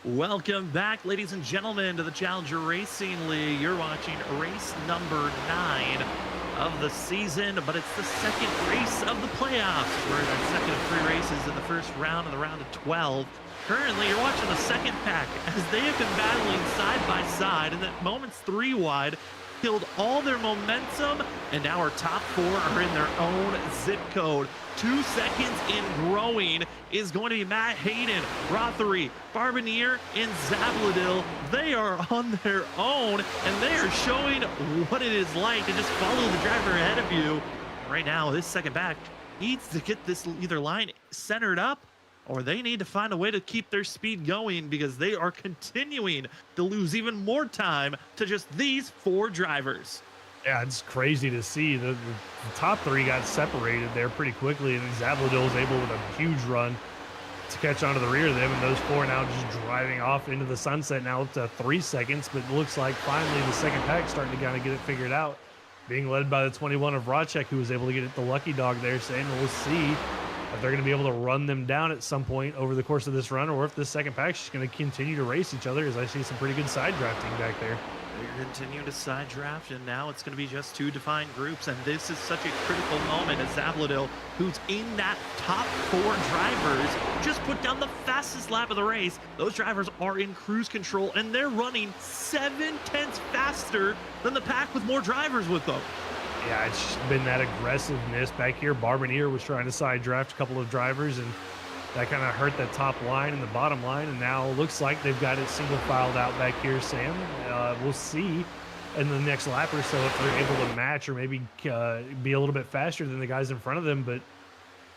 Welcome back, ladies and gentlemen, to the Challenger Racing League. You're watching race number 9 of the season, but it's the second race of the playoffs. We're in our second of 3 races in the first round of the round of 12. Currently, you're watching the second pack as they have been battling side by side, and at moments 3 wide, killed all their momentum, and now our top 4 are in their own zip code. 2 seconds in growing is going to be Matt Hayden, Rothery, Barbier, and Zabladil. They are on their own, and they are showing what it is like to just follow the driver ahead of you. Right now, this second back needs to get this either line centered up, or they need to find a way to keep their speed going because they are continuing to lose even more time to just these 4 drivers. Yeah, it's crazy to see. The top 3 got separated there pretty quickly, and Zabladil was able with a huge run to catch onto the rear of them, and those 4 now just driving off into the sunset now up to 3 seconds, but it looks like finally the second pack starting to kind of get it figured out, being led by the 21 of Racek, who was able to get it the lucky dog there, saying we'll see if they're going to be able to run them down at some point over the course of this run, or if this second pack's just going to continue to race each other, as I see some pretty good side drafting back there. They're continuing to side draft, and now it's going to be just 2 defined groups, and this is such a critical moment as Zabladil, who's in that top 4 drivers, just put down the fastest lap of the race. Those drivers are in cruise control, and they're running 7/10 faster than the pack with more drivers with them. Yeah, it's just been that aggressiveness back here. Barbier was trying to side draft a couple of drivers, and that kind of hurt the top line and the bottom line. And now it looks like they've got it single filed out back here, Sam. We'll see in the next lap or so if they're able to match or maybe be a little bit faster than the guys in front of them. But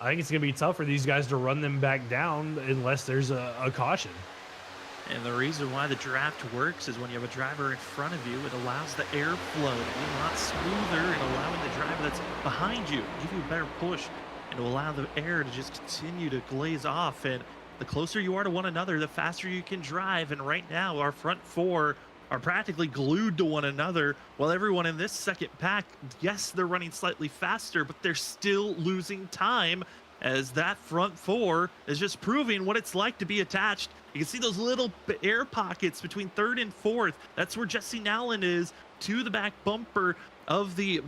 I think it's going to be tough for these guys to run them back down unless there's a caution. And the reason why the draft works is when you have a driver in front of you, it allows the airflow to be a lot smoother and allowing the driver that's behind you give you a better push and to allow the air to just continue to glaze off. And the closer you are to one another, the faster you can drive. And right now, our front 4 are practically glued to one another, while everyone in this second pack, yes, they're running slightly faster, but they're still losing time, as that front 4 is just proving what it's like to be attached. You can see those little air pockets between 3rd and 4th. That's where Jesse Nowlin is, to the back bumper of the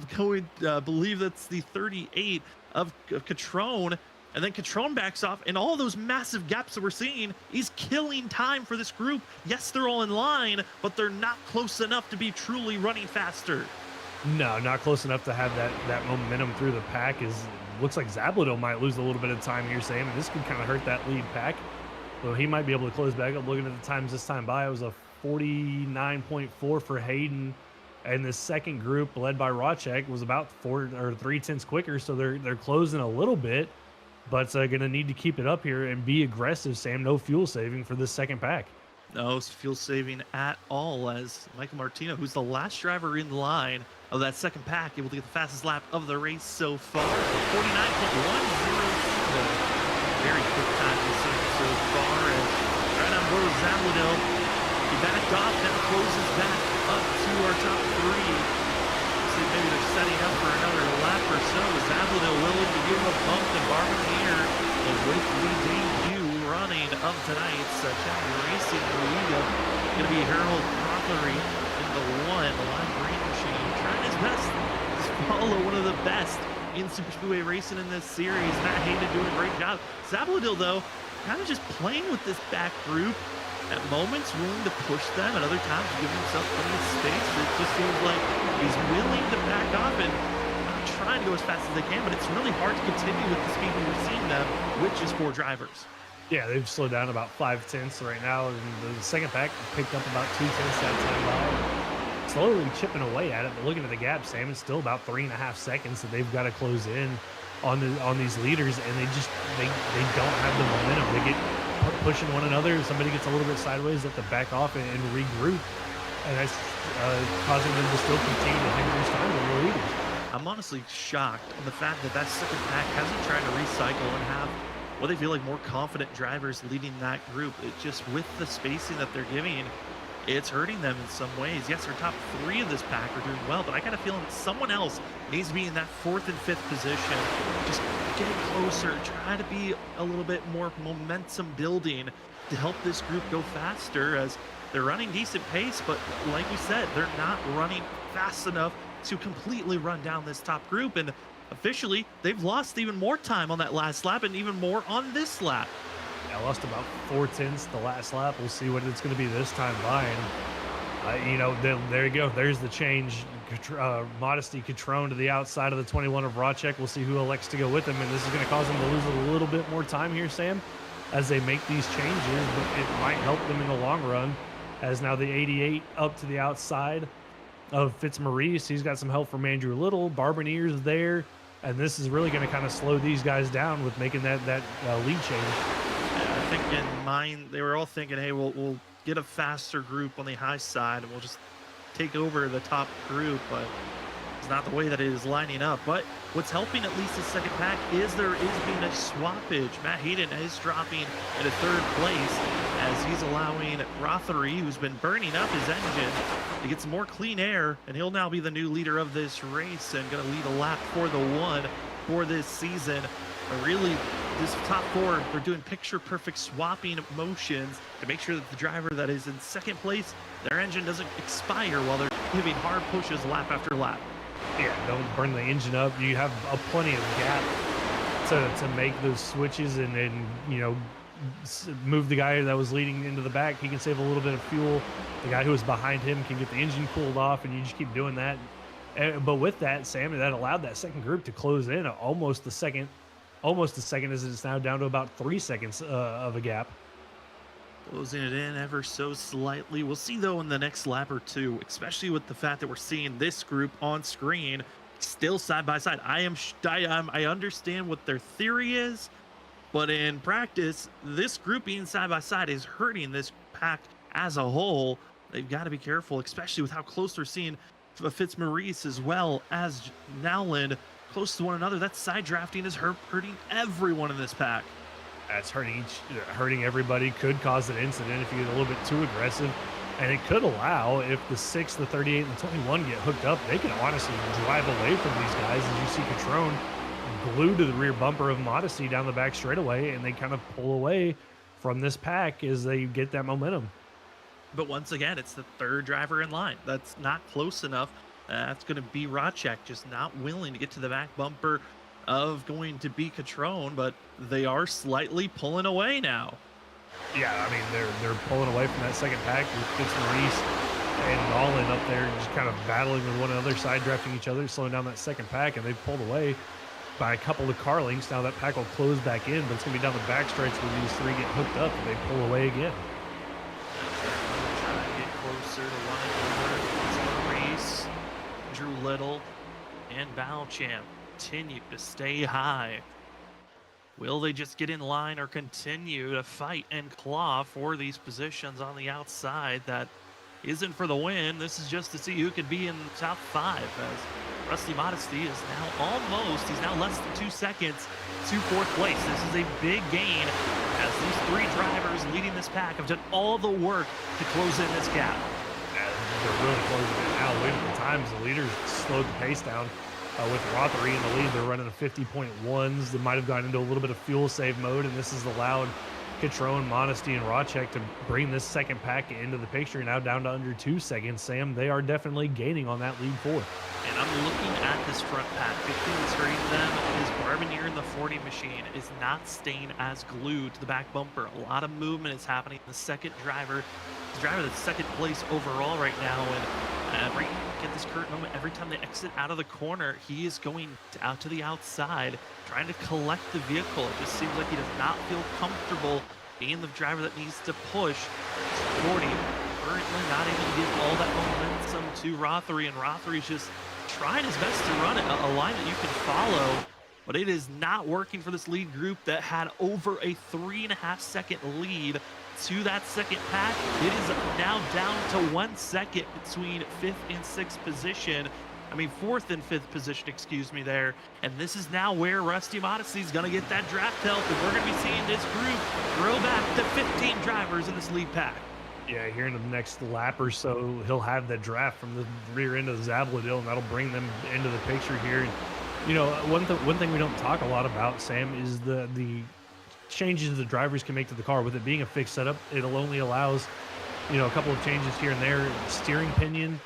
believe that's the 38 of Catrone. And then Catrone backs off, and all those massive gaps that we're seeing is killing time for this group. Yes, they're all in line, but they're not close enough to be truly running faster. No, not close enough to have that momentum through the pack. Looks like Zabladil might lose a little bit of time here, Sam, and this could kind of hurt that lead pack. Well, he might be able to close back up. Looking at the times this time by, it was a 49.4 for Hayden, and the second group led by Racek was about 4 or 3/10 quicker, so they're closing a little bit, but going to need to keep it up here and be aggressive, Sam. No fuel saving for this second pack. No fuel saving at all, as Michael Martino, who's the last driver in line of that second pack, able to get the fastest lap of the race so far. 49.107. Very quick time we've seen so far. And right on board with Zabladil. He backed off, then closes back up to our top 3. See, maybe they're setting up for another lap or so. Zabladil willing to give him a bump to Barbier. And with the debut running of tonight's Challenger Racing League, going to be Harold Rothery in the 1, the Lime Green Machine, trying his best to follow one of the best in Super Speedway Racing in this series. Matt Hayden doing a great job. Zabladil, though, kind of just playing with this back group. At moments, willing to push them. At other times, giving himself plenty of space. It just seems like he's willing to back off and not trying to go as fast as they can, but it's really hard to continue with the speed we're seeing them with just 4 drivers. Yeah, they've slowed down about 5/10 right now, and the second pack picked up about 2/10 that time by. Slowly chipping away at it, but looking at the gap, Sam, it's still about 3.5 seconds that they've got to close in on these leaders, and they don't have the momentum. They get pushing one another. Somebody gets a little bit sideways, they have to back off and regroup, and that's causing them to still continue to hang these time with the leaders. I'm honestly shocked on the fact that that second pack hasn't tried to recycle and have what they feel like more confident drivers leading that group. It just, with the spacing that they're giving, it's hurting them in some ways. Yes, our top three of this pack are doing well, but I got a feeling that someone else needs to be in that fourth and fifth position. Just get closer, try to be a little bit more momentum building to help this group go faster, as they're running decent pace, but like we said, they're not running fast enough to completely run down this top group. And officially, they've lost even more time on that last lap and even more on this lap. I lost about 4/10 the last lap. We'll see what it's going to be this time by. And, you know, there you go. There's the change. Modesty Catrone to the outside of the 21 of Racek. We'll see who elects to go with him. And this is going to cause them to lose a little bit more time here, Sam, as they make these changes. But it might help them in the long run, as now the 88 up to the outside of Fitzmaurice. He's got some help from Andrew Little. Barbanier's there. And this is really going to kind of slow these guys down with making that lead change. I think in mind, they were all thinking, hey, we'll get a faster group on the high side and we'll just take over the top group, but it's not the way that it is lining up. But what's helping at least the second pack is there is being a swappage. Matt Hayden is dropping into third place as he's allowing Rothery, who's been burning up his engine, to get some more clean air, and he'll now be the new leader of this race and going to lead a lap for the one for this season. But really, this top four, they're doing picture-perfect swapping motions to make sure that the driver that is in second place, their engine doesn't expire while they're giving hard pushes lap after lap. Yeah, don't burn the engine up. You have plenty of gap to make those switches and you know, move the guy that was leading into the back. He can save a little bit of fuel. The guy who was behind him can get the engine cooled off, and you just keep doing that. But with that, Sam, that allowed that second group to close in almost a second, as it's now down to about 3 seconds of a gap. Closing it in ever so slightly. We'll see, though, in the next lap or two, especially with the fact that we're seeing this group on screen still side by side. I understand what their theory is, but in practice, this group being side by side is hurting this pack as a whole. They've got to be careful, especially with how close they're seeing Fitzmaurice as well as Nowland close to one another. That side drafting is hurting everyone in this pack. That's hurting everybody. Could cause an incident if you get a little bit too aggressive, and it could allow, if the 6, the 38, and the 21 get hooked up, they can honestly drive away from these guys. As you see Catrone glued to the rear bumper of Modesty down the back straightaway, and they kind of pull away from this pack as they get that momentum. But once again, it's the third driver in line. That's not close enough. That's going to be Racek, just not willing to get to the back bumper of going to be Catrone, but they are slightly pulling away now. Yeah, I mean, they're pulling away from that second pack with Fitzmaurice and Nolan up there just kind of battling with one another, side drafting each other, slowing down that second pack, and they've pulled away by a couple of car lengths. Now that pack will close back in, but it's going to be down the back stretch where these three get hooked up and they pull away again. Trying to get closer to running over Fitzmaurice, Drew Little, and Balchamp continue to stay high. Will they just get in line or continue to fight and claw for these positions on the outside? That isn't for the win. This is just to see who could be in the top 5, as Rusty Modesty is now he's now less than 2 seconds to 4th place. This is a big gain, as these 3 drivers leading this pack have done all the work to close in this gap. They're really closing it now. Look at the times. The leaders slowed the pace down. With Rothery in the lead, they're running a 50.1s. They might have gotten into a little bit of fuel save mode, and this has allowed Catrone, Modesty, and Racek to bring this second pack into the picture, now down to under 2 seconds. Sam, they are definitely gaining on that lead 4. And I'm looking at this front pack. Big thing that's hurting them is Barbanir in the 40 machine is not staying as glued to the back bumper. A lot of movement is happening. The second driver, that's second place overall right now, and right at this current moment, every time they exit out of the corner, he is going out to the outside, trying to collect the vehicle. It just seems like he does not feel comfortable being the driver that needs to push. 40 currently not able to give all that momentum to Rothery, and Rothery's just trying his best to run a line that you can follow, but it is not working for this lead group that had over a 3.5 second lead to that second pack. It is now down to 1 second between 5th and 6th position. I mean, 4th and 5th position, excuse me there. And this is now where Rusty Modesty is going to get that draft help, and we're going to be seeing this group grow back to 15 drivers in this lead pack. Yeah, here in the next lap or so, he'll have the draft from the rear end of Zabladil, and that'll bring them into the picture here. And one thing we don't talk a lot about, Sam, is the changes the drivers can make to the car. With it being a fixed setup, it'll only allows a couple of changes here and there. Steering pinion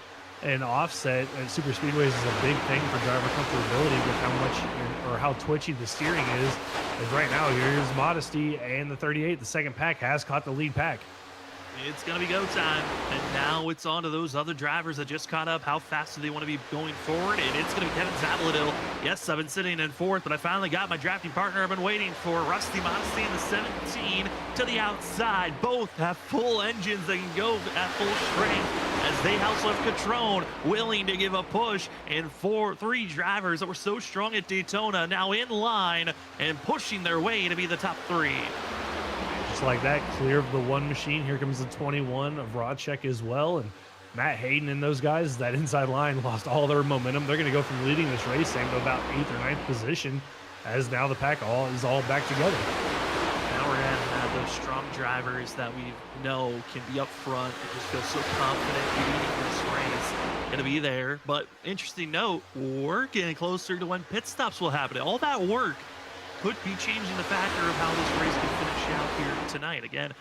and offset at super speedways is a big thing for driver comfortability with how much or how twitchy the steering is. As right now, here's Modesty and the 38. The second pack has caught the lead pack. It's going to be go time, and now it's on to those other drivers that just caught up. How fast do they want to be going forward? And it's going to be Kevin Zabladil. Yes, I've been sitting in fourth, but I finally got my drafting partner I've been waiting for. Rusty Modesty in the 17 to the outside. Both have full engines that can go at full strength as they house left Catrone, willing to give a push. And three drivers that were so strong at Daytona now in line and pushing their way to be the top three. Just like that, clear of the one machine. Here comes the 21 of Rodcheck as well. And Matt Hayden and those guys, that inside line lost all their momentum. They're going to go from leading this race, Sam, to about 8th or 9th position, as now the pack is all back together. Now we're going to have those strong drivers that we know can be up front and just feel so confident leading this race. Going to be there. But interesting note, we're getting closer to when pit stops will happen. All that work could be changing the factor of how this race can finish out here tonight. Again,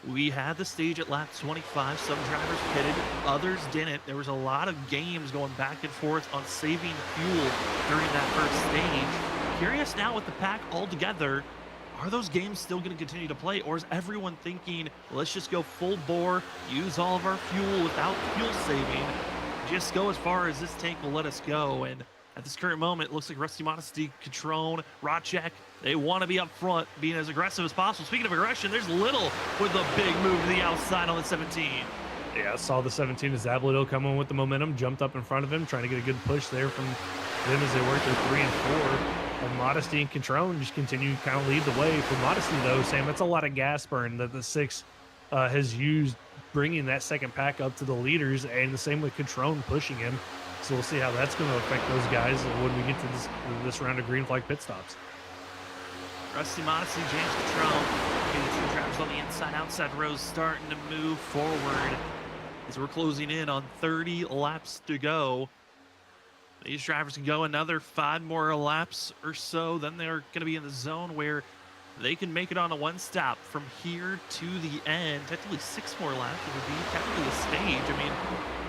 we had the stage at lap 25. Some drivers pitted, others didn't. There was a lot of games going back and forth on saving fuel during that first stage. Curious now with the pack all together, are those games still going to continue to play, or is everyone thinking, let's just go full bore, use all of our fuel without fuel saving, just go as far as this tank will let us go? And at this current moment, it looks like Rusty Modesty, Catrone, Rodcheck, they want to be up front, being as aggressive as possible. Speaking of aggression, there's Little with a big move to the outside on the 17. Yeah, I saw the 17 as Zabladil come in with the momentum, jumped up in front of him, trying to get a good push there from them as they work their 3 and 4. And Modesty and Catrone just continue to kind of lead the way. For Modesty, though, Sam, that's a lot of gas burn that the 6 has used, bringing that second pack up to the leaders, and the same with Catrone pushing him. So we'll see how that's going to affect those guys when we get to this round of green flag pit stops. Rusty Modesty, James Catrone, the two drivers on the inside, outside rows starting to move forward as we're closing in on 30 laps to go. These drivers can go another 5 more laps or so, then they're going to be in the zone where they can make it on a one stop from here to the end. Technically 6 more laps. It would be technically a stage. I mean,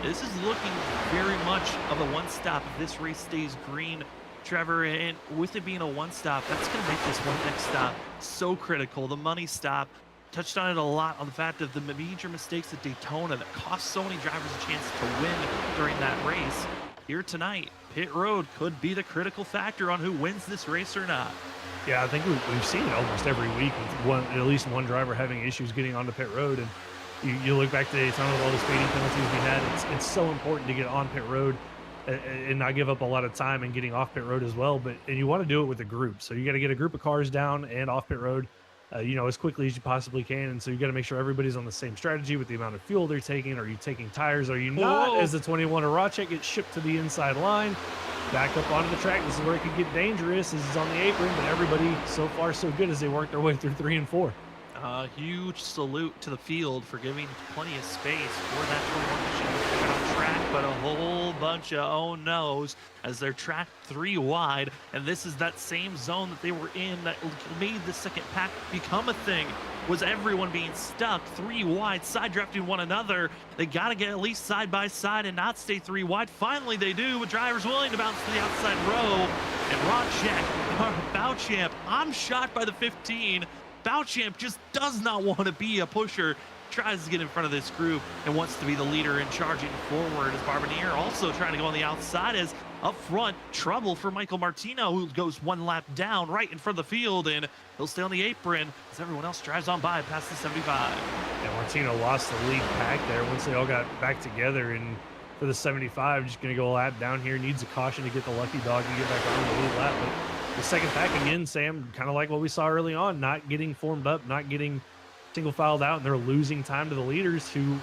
this is looking very much of a one stop if this race stays green, Trevor. And with it being a one stop, that's going to make this one next stop so critical. The money stop, touched on it a lot, on the fact of the major mistakes at Daytona that cost so many drivers a chance to win during that race. Here tonight, pit road could be the critical factor on who wins this race or not. Yeah, I think we've seen it almost every week with at least one driver having issues getting onto pit road. And you look back to Daytona with all the speeding penalties we had, it's so important to get on pit road and not give up a lot of time and getting off pit road as well. And you want to do it with a group. So you got to get a group of cars down and off pit road, as quickly as you possibly can. And so you got to make sure everybody's on the same strategy with the amount of fuel they're taking. Are you taking tires? Are you not? Whoa. As the 21 of Rodcheck gets shipped to the inside line, back up onto the track. This is where it could get dangerous. This is on the apron, but everybody so far so good as they work their way through 3 and 4. A huge salute to the field for giving plenty of space for that 21 machine to get on track, but a whole bunch of oh no's as they're tracked 3 wide. And this is that same zone that they were in that made the second pack become a thing. Was everyone being stuck 3 wide, side drafting one another? They got to get at least side by side and not stay 3 wide. Finally, they do, with drivers willing to bounce to the outside row. And Rodcheck, Bouchamp, I'm shocked by the 15. Bouchamp just does not want to be a pusher, tries to get in front of this group and wants to be the leader and charging forward as Barbier also trying to go on the outside. As up front, trouble for Michael Martino, who goes 1 lap down right in front of the field, and he'll stay on the apron as everyone else drives on by past the 75. And Martino lost the lead pack there once they all got back together. And for the 75, just going to go a lap down here, needs a caution to get the lucky dog and get back on the lead lap. But the second pack again, Sam, kind of like what we saw early on, not getting formed up, not getting single filed out, and they're losing time to the leaders who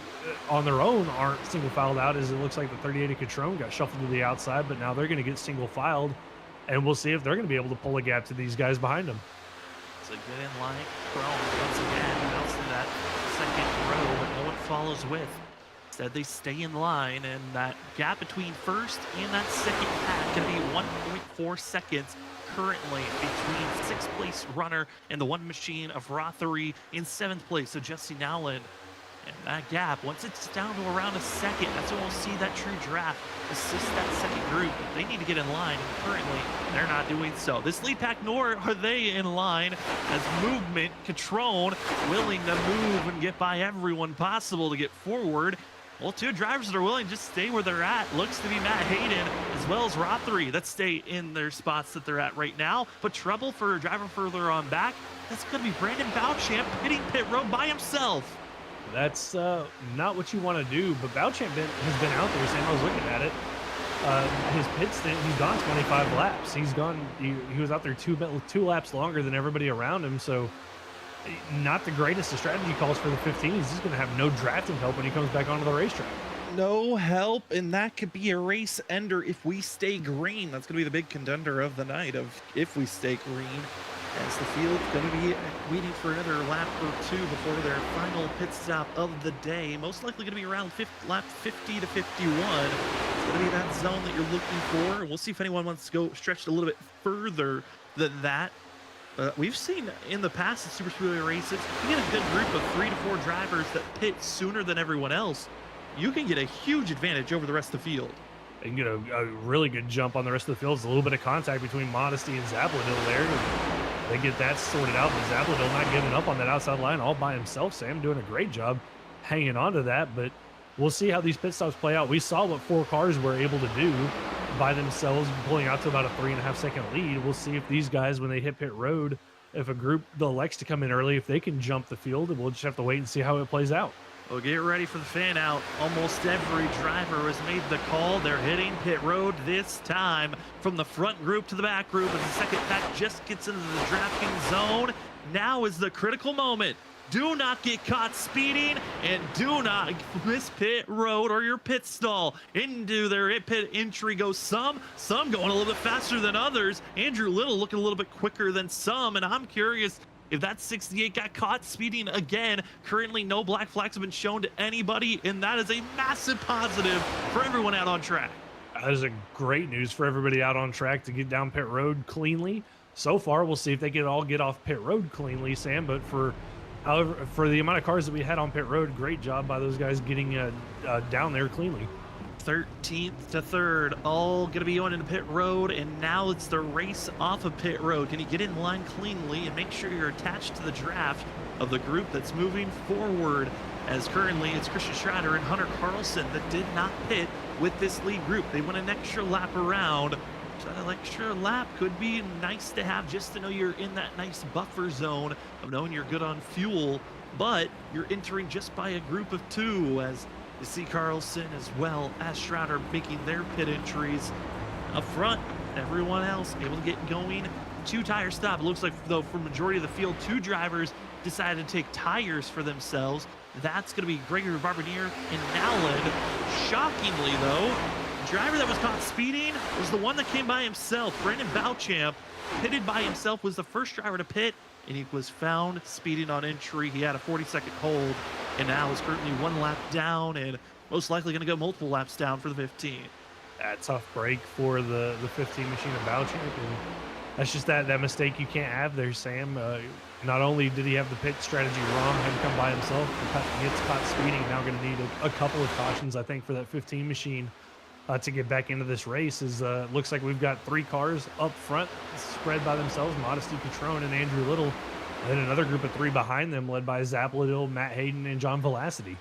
on their own aren't single filed out, as it looks like the 38 of Catrone got shuffled to the outside, but now they're going to get single filed, and we'll see if they're going to be able to pull a gap to these guys behind them. It's a good in line. Chrome once again bouncing that second row, but no one follows with. Instead, they stay in line, and that gap between first and that second pack going to be 1.4 seconds currently between sixth place runner and the one machine of Rothery in seventh place, so Jesse Nowland. And that gap, once it's down to around a second, that's when we'll see that true draft assist that second group. They need to get in line, and currently they're not doing so. This lead pack, nor are they in line, as movement, Catrone willing to move and get by everyone possible to get forward. Well, two drivers that are willing to just stay where they're at looks to be Matt Hayden as well as Rothery that stay in their spots that they're at right now. But trouble for a driver further on back, that's going to be Brandon Bouchamp hitting pit road by himself. That's not what you want to do, but Bouchamp has been out there. Sam, I was looking at it. His pit stint, he's gone 25 laps. He was out there two laps longer than everybody around him, so not the greatest of strategy calls for the 15. He's just going to have no drafting help when he comes back onto the racetrack. No help, and that could be a race ender if we stay green. That's going to be the big contender of the night, of if we stay green, as the field's going to be waiting for another lap or two before their final pit stop of the day. Most likely going to be around lap 50 to 51. It's going to be that zone that you're looking for, and we'll see if anyone wants to go stretched a little bit further than that. We've seen in the past in Super Speedway races, you get a good group of 3 to 4 drivers that pit sooner than everyone else. You can get a huge advantage over the rest of the field. They can get a really good jump on the rest of the field. There's a little bit of contact between Modesty and Zapladil there. They get that sorted out, but Zapladil not giving up on that outside line all by himself. Sam doing a great job hanging on to that, but we'll see how these pit stops play out. We saw what 4 cars were able to do by themselves, pulling out to about a 3.5 second lead. We'll see if these guys, when they hit pit road, if a group that elects to come in early, if they can jump the field, and we'll just have to wait and see how it plays out. Well, get ready for the fan out. Almost every driver has made the call. They're hitting pit road this time from the front group to the back group as the second pack just gets into the drafting zone. Now is the critical moment. Do not get caught speeding, and do not miss pit road or your pit stall. Into their pit entry goes some going a little bit faster than others. Andrew Little looking a little bit quicker than some, and I'm curious if that 68 got caught speeding again. Currently, no black flags have been shown to anybody, and that is a massive positive for everyone out on track. That is a great news for everybody out on track to get down pit road cleanly. So far, we'll see if they can all get off pit road cleanly, Sam, but however, for the amount of cars that we had on pit road, great job by those guys getting down there cleanly. 13th to 3rd, all going to be going into pit road, and now it's the race off of pit road. Can you get in line cleanly and make sure you're attached to the draft of the group that's moving forward? As currently it's Christian Schrader and Hunter Carlson that did not pit with this lead group. They went an extra lap around. So that extra lap could be nice to have, just to know you're in that nice buffer zone of knowing you're good on fuel, but you're entering just by a group of 2, as you see Carlson as well as Schrader making their pit entries up front. Everyone else able to get going. 2 tire stop. It looks like, though, for majority of the field, 2 drivers decided to take tires for themselves. That's going to be Gregory Barbier and Nowland. Shockingly, though, the driver that was caught speeding was the one that came by himself. Brandon Bouchamp pitted by himself, was the first driver to pit, and he was found speeding on entry. He had a 40-second hold, and now is currently 1 lap down, and most likely going to go multiple laps down for the 15. A tough break for the 15 machine of Bouchamp, and that's just that mistake you can't have there, Sam. Not only did he have the pit strategy wrong, had to come by himself, gets caught speeding, now going to need a couple of cautions, I think, for that 15 machine to get back into this race. Looks like we've got 3 cars up front spread by themselves, Modesty, Catrone, and Andrew Little, and then another group of 3 behind them led by Zapladil, Matt Hayden, and John Velocity.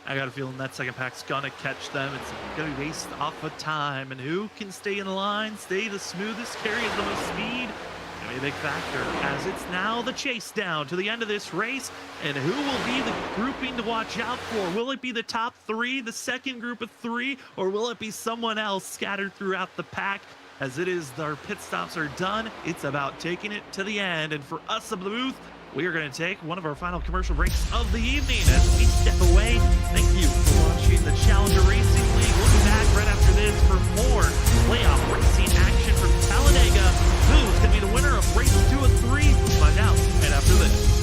I got a feeling that second pack's gonna catch them. It's gonna be based off of time, and who can stay in line, stay the smoothest, carry the most speed. Gonna be a big factor, as it's now the chase down to the end of this race, and who will be the grouping to watch out for? Will it be the top 3, the second group of 3, or will it be someone else scattered throughout the pack? As it is, our pit stops are done. It's about taking it to the end, and for us up the booth, we are going to take one of our final commercial breaks of the evening as we step away. Thank you for watching the Challenger Racing League. We'll be back right after this for more playoff racing action from Talladega. Who's going to be the winner of race 2 of 3? We'll find out right after this.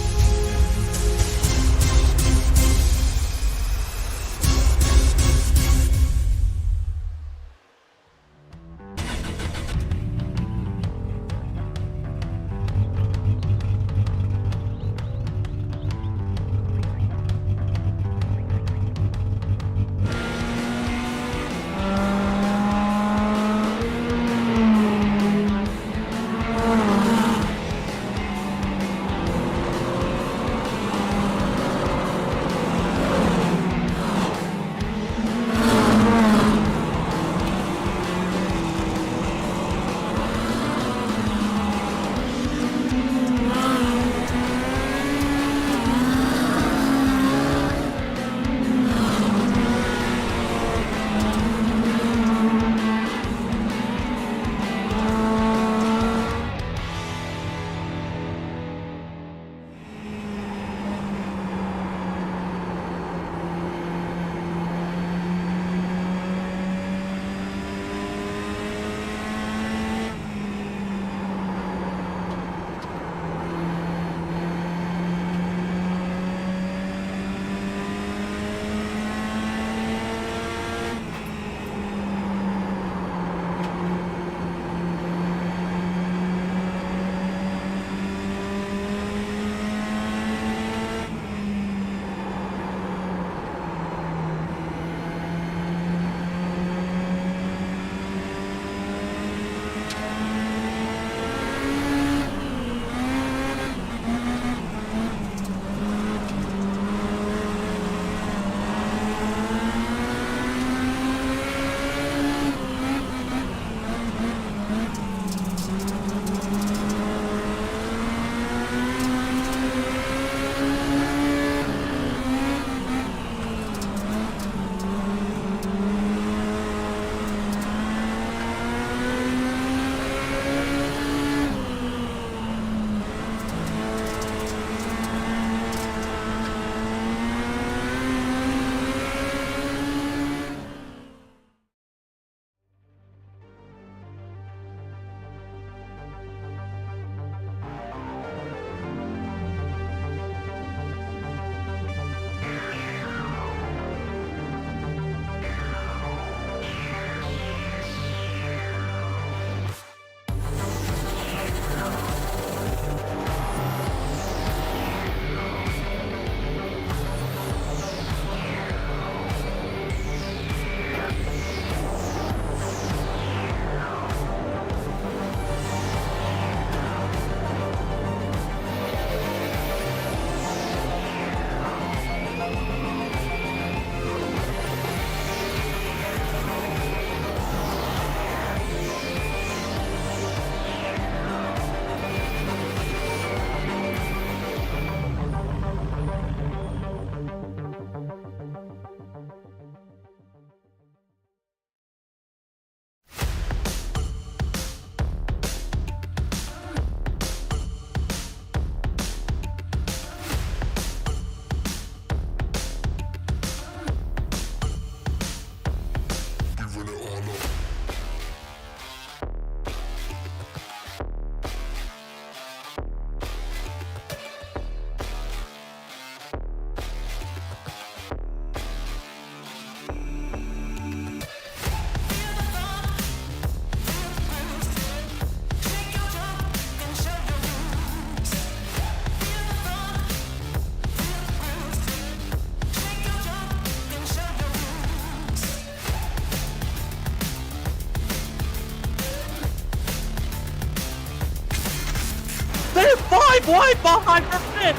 5 wide behind her pit.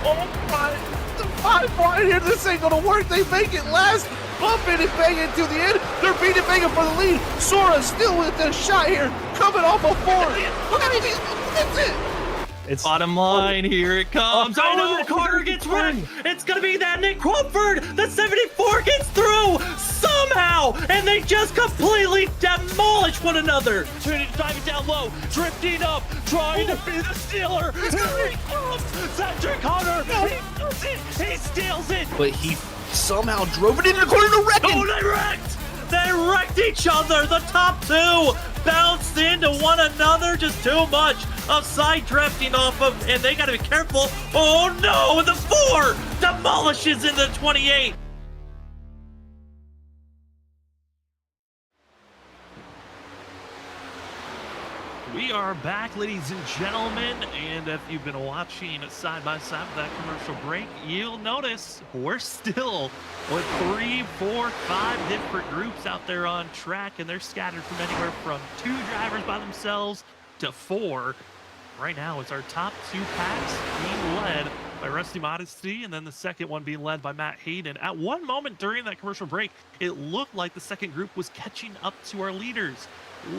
Oh my, the 5 wide here, this ain't gonna work. They make it last, bumping and banging to the end. They're beating Vega for the lead. Sora still with the shot here, coming off a 4. Look at it, that's it. It's Bottom line, here it comes. Oh, no, no, Carter gets wrecked. It's going to be that Nick Crawford. The 74 gets through somehow, and they just completely demolish one another. Trinity driving down low, drifting up, trying to be the stealer. Here he comes. Cedric Hunter. He does it. He steals it. But he somehow drove it into the corner to wreck Oh, it. they wrecked! They wrecked each other! The top 2 bounced into one another. Just too much of side drifting off of, and they gotta be careful. Oh no! And the 4 demolishes in the 28. We are back, ladies and gentlemen, and if you've been watching side by side with that commercial break, you'll notice we're still with 3, 4, 5 different groups out there on track, and they're scattered from anywhere from 2 drivers by themselves to 4. Right now, it's our top 2 packs being led by Rusty Modesty, and then the second one being led by Matt Hayden. At one moment during that commercial break, it looked like the second group was catching up to our leaders.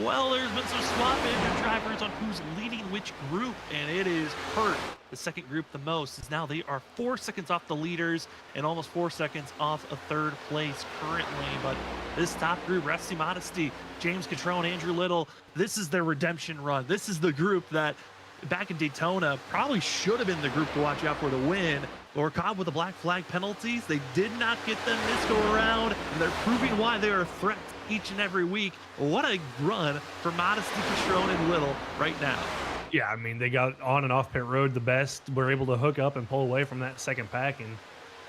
Well, there's been some swapping of drivers on who's leading which group, and it is hurt the second group the most, as now they are 4 seconds off the leaders and almost 4 seconds off of third place currently. But this top group, Rusty Modesty, James Catrone, Andrew Little, this is their redemption run. This is the group that back in Daytona probably should have been the group to watch out for the win, or caught with the black flag penalties. They did not get them this go around, and they're proving why they are a threat each and every week. What a run for Modesty, Catrone, and Little right now. Yeah, I mean, they got on and off pit road the best. Were able to hook up and pull away from that second pack. And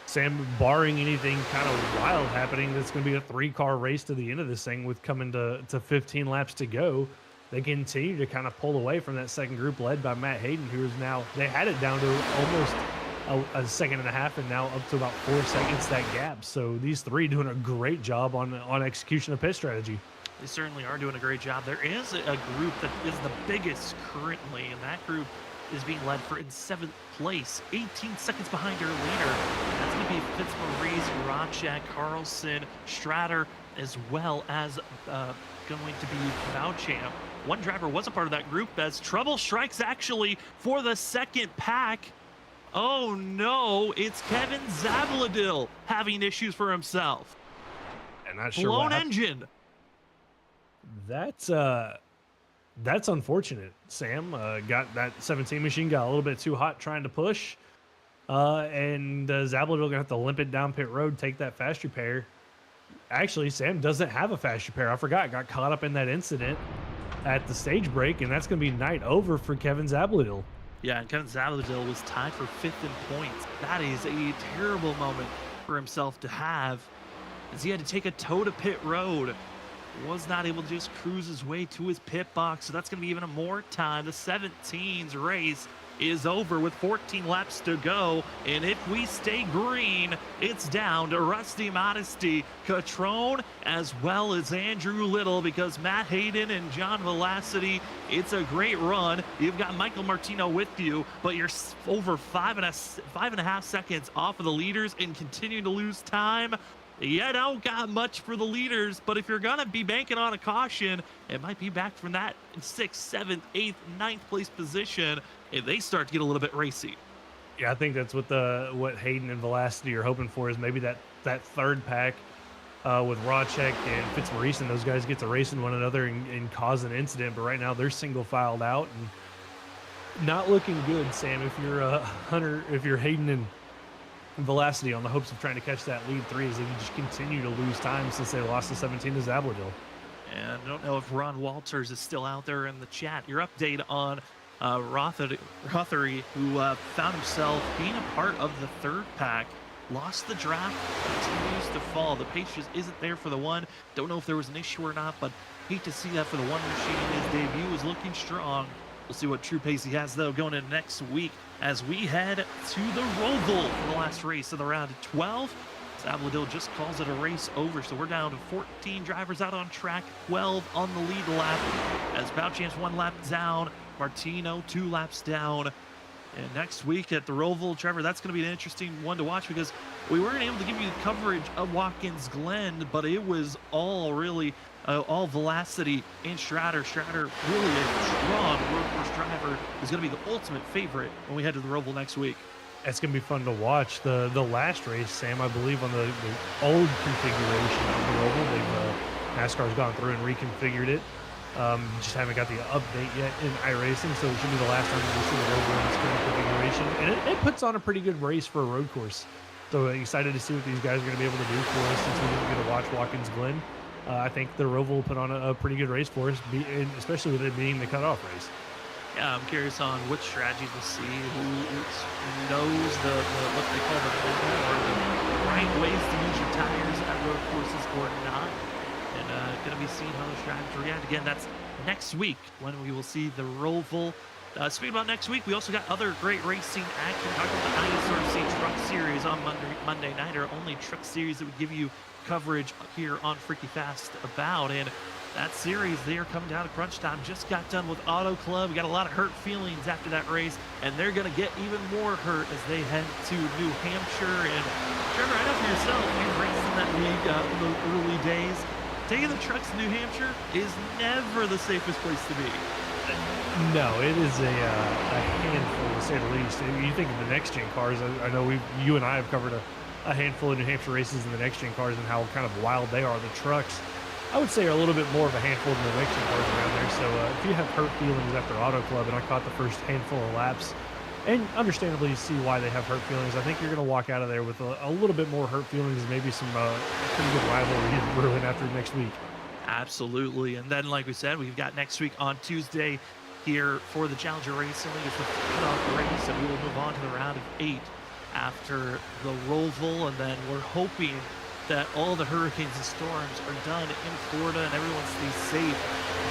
Sam, barring anything kind of wild happening, that's going to be a 3-car race to the end of this thing with coming to 15 laps to go. They continue to kind of pull away from that second group led by Matt Hayden, who is now, they had it down to almost a second and a half, and now up to about 4 seconds that gap. So these 3 doing a great job on execution of pit strategy. They certainly are doing a great job. There is a group that is the biggest currently, and that group is being led for in 7th place, 18 seconds behind their leader. That's going to be Fitzmaurice, Rodchak, Carlson, Stratter, as well as going to be Bouchamp. One driver was a part of that group as trouble strikes actually for the second pack. Oh no, it's Kevin Zabladil having issues for himself. And not sure Blown what happened. engine. That's unfortunate. Sam got that 17 machine got a little bit too hot trying to push, and Zabladil gonna have to limp it down pit road, take that fast repair. Actually, Sam doesn't have a fast repair. I forgot. Got caught up in that incident at the stage break, and that's gonna be night over for Kevin Zabladil. Yeah, and Kevin Zabladil was tied for 5th in points. That is a terrible moment for himself to have, as he had to take a toe to pit road. Was not able to just cruise his way to his pit box, so that's going to be even more time. The 17's race is over with 14 laps to go, and if we stay green, it's down to Rusty Modesty, Catrone, as well as Andrew Little, because Matt Hayden and John Velocity, it's a great run. You've got Michael Martino with you, but you're over 5.5 seconds off of the leaders and continue to lose time. You don't got much for the leaders, but if you're going to be banking on a caution, it might be back from that 6th, 7th, 8th, 9th place position if they start to get a little bit racy. Yeah, I think that's what Hayden and Velocity are hoping for, is maybe that third pack with Rodchek and Fitzmaurice, and those guys get to racing one another and cause an incident. But right now they're single filed out and not looking good, Sam, if you're Hunter, if you're Hayden and Velocity, on the hopes of trying to catch that lead 3, as they can just continue to lose time since they lost the 17 to Zabladil. And I don't know if Ron Walters is still out there in the chat. Your update on Rothery, who found himself being a part of the third pack, lost the draft, continues to fall. The pace just isn't there for the one. Don't know if there was an issue or not, but hate to see that for the one machine. His debut is looking strong. We'll see what true pace he has, though, going into next week as we head to the Roval for the last race of the round of 12. Zabladil just calls it a race over, so we're down to 14 drivers out on track, 12 on the lead lap, as Bouchamp's 1 lap down, Martino 2 laps down, And next week at the Roval, Trevor, that's going to be an interesting one to watch because we weren't able to give you coverage of Watkins Glen, but it was all really all velocity in Strider. Strider really a strong road course driver is going to be the ultimate favorite when we head to the Roval next week. It's going to be fun to watch. The last race, Sam, I believe on the old configuration of the Roval, NASCAR's gone through and reconfigured it. Just haven't got the update yet in iRacing, so it should be the last time we see the Roval in its current configuration. And it puts on a pretty good race for a road course. So excited to see what these guys are going to be able to do for us since we didn't get to watch Watkins Glen. I think the Roval will put on a pretty good race for us, especially with it being the cutoff race. Yeah, I'm curious on which strategy to see, who knows the what they call the meta or the right ways to use your tires at road courses or not. And going to be seeing how the strategies react. Again, that's next week when we will see the Roval. Speaking about next week, we also got other great racing action. Talking about the ISRC Truck Series on Monday night, our only truck series that we give you coverage here on Freaky Fast about. And that series, they are coming down to crunch time. Just got done with Auto Club. We got a lot of hurt feelings after that race, and they're going to get even more hurt as they head to New Hampshire. And Trevor, I know for yourself, you've raced in that league in the early days. Taking the trucks to New Hampshire is never the safest place to be. No, it is a handful, to say the least. You think of the next-gen cars, I know you and I have covered a handful of New Hampshire races in the next-gen cars and how kind of wild they are. The trucks, I would say, are a little bit more of a handful than the next-gen cars around there. So if you have hurt feelings after Auto Club, and I caught the first handful of laps, and understandably see why they have hurt feelings, I think you're going to walk out of there with a little bit more hurt feelings and maybe some pretty good rivalry to ruin after next week. Absolutely. And then, like we said, we've got next week on Tuesday here for the Challenger Racing League. It's the cutoff race, and we will move on to the round of 8 after the Roval. And then we're hoping that all the hurricanes and storms are done in Florida and everyone stays safe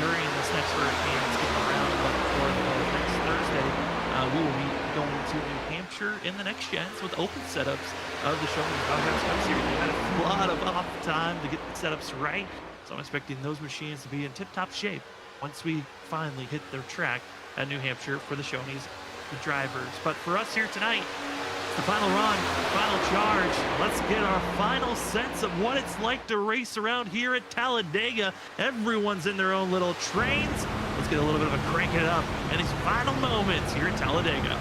during this next hurricane that's getting around for the next Thursday. We will be going to New Hampshire in the next gens with open setups of the Showman's Doghouse Cup Series. We had a lot of off time to get the setups right, so I'm expecting those machines to be in tip-top shape once we finally hit their track at New Hampshire for the Shoney's drivers. But for us here tonight, it's the final run, final charge. Let's get our final sense of what it's like to race around here at Talladega. Everyone's in their own little trains. Let's get a little bit of a crank it up in these final moments here at Talladega.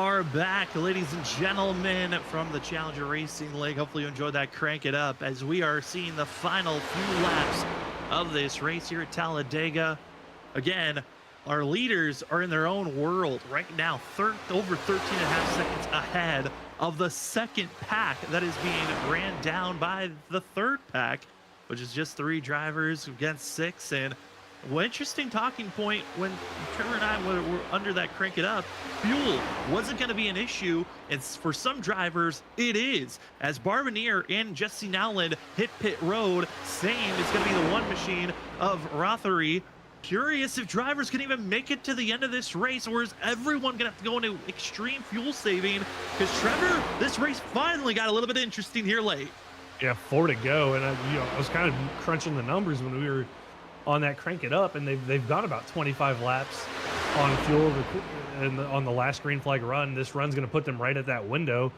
are back, ladies and gentlemen, from the Challenger Racing League. Hopefully you enjoyed that. Crank it up as we are seeing the final few laps of this race here at Talladega. Again, our leaders are in their own world right now, over 13 and a half seconds ahead of the second pack that is being ran down by the third pack, which is just 3 drivers against 6. And well, interesting talking point when Trevor and I were under that crank it up, fuel wasn't going to be an issue, and for some drivers it is, as Barbineer and Jesse Nowland hit pit road. Same is going to be the one machine of Rothery. Curious if drivers can even make it to the end of this race, or is everyone gonna have to go into extreme fuel saving? Because Trevor, this race finally got a little bit interesting here late. Yeah, 4 to go, and I was kind of crunching the numbers when we were on that crank it up, and they've got about 25 laps on fuel on the last green flag run. This run's going to put them right at that window.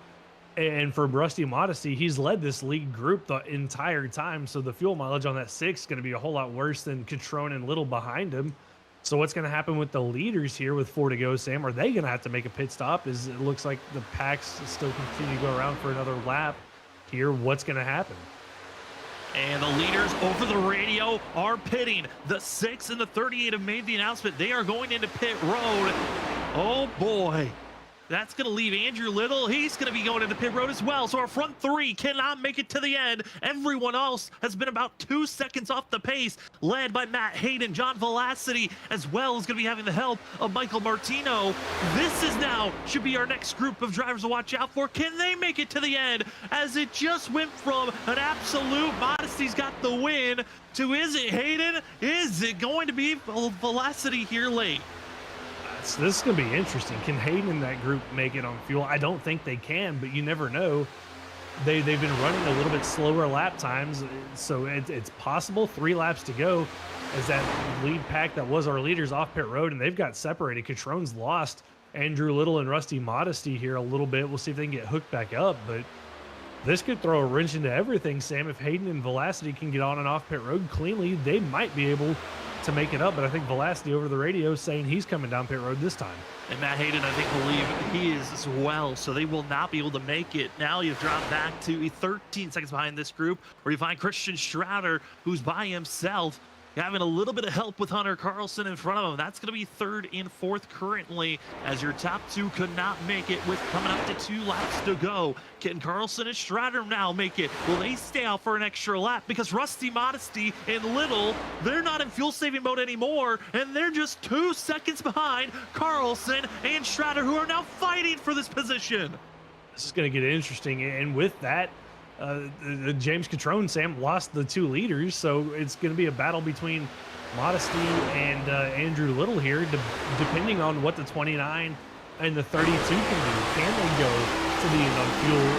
And for Rusty Modesty, he's led this league group the entire time, so the fuel mileage on that 6 is going to be a whole lot worse than Catrone and Little behind him. So what's going to happen with the leaders here with 4 to go, Sam? Are they going to have to make a pit stop? It looks like the packs still continue to go around for another lap here. What's going to happen? And the leaders over the radio are pitting. The 6 and the 38 have made the announcement. They are going into pit road. Oh boy. That's going to leave Andrew Little. He's going to be going into pit road as well. So our front 3 cannot make it to the end. Everyone else has been about 2 seconds off the pace, led by Matt Hayden. John Velocity as well is going to be having the help of Michael Martino. This is now should be our next group of drivers to watch out for. Can they make it to the end? As it just went from an absolute Modesty's got the win to, is it Hayden? Is it going to be Velocity here late? This is going to be interesting. Can Hayden and that group make it on fuel? I don't think they can, but you never know. They've been running a little bit slower lap times, so it's possible. 3 laps to go as that lead pack that was our leaders off pit road, and they've got separated. Catrone's lost Andrew Little and Rusty Modesty here a little bit. We'll see if they can get hooked back up, but this could throw a wrench into everything, Sam. If Hayden and Velocity can get on and off pit road cleanly, they might be able to make it up, but I think Velocity over the radio is saying he's coming down pit road this time. And Matt Hayden, I think, believe he is as well, so they will not be able to make it. Now you've dropped back to 13 seconds behind this group, where you find Christian Strader, who's by himself, having a little bit of help with Hunter Carlson in front of him. That's going to be 3rd and 4th currently, as your top 2 could not make it with coming up to 2 laps to go. Can Carlson and Strader now make it? Will they stay out for an extra lap? Because Rusty Modesty and Little, they're not in fuel saving mode anymore, and they're just 2 seconds behind Carlson and Strader, who are now fighting for this position. This is going to get interesting, and with that, James Catrone, Sam, lost the 2 leaders, so it's going to be a battle between Modesty and Andrew Little here, depending on what the 29 and the 32 can do. Can they go to the end on fuel?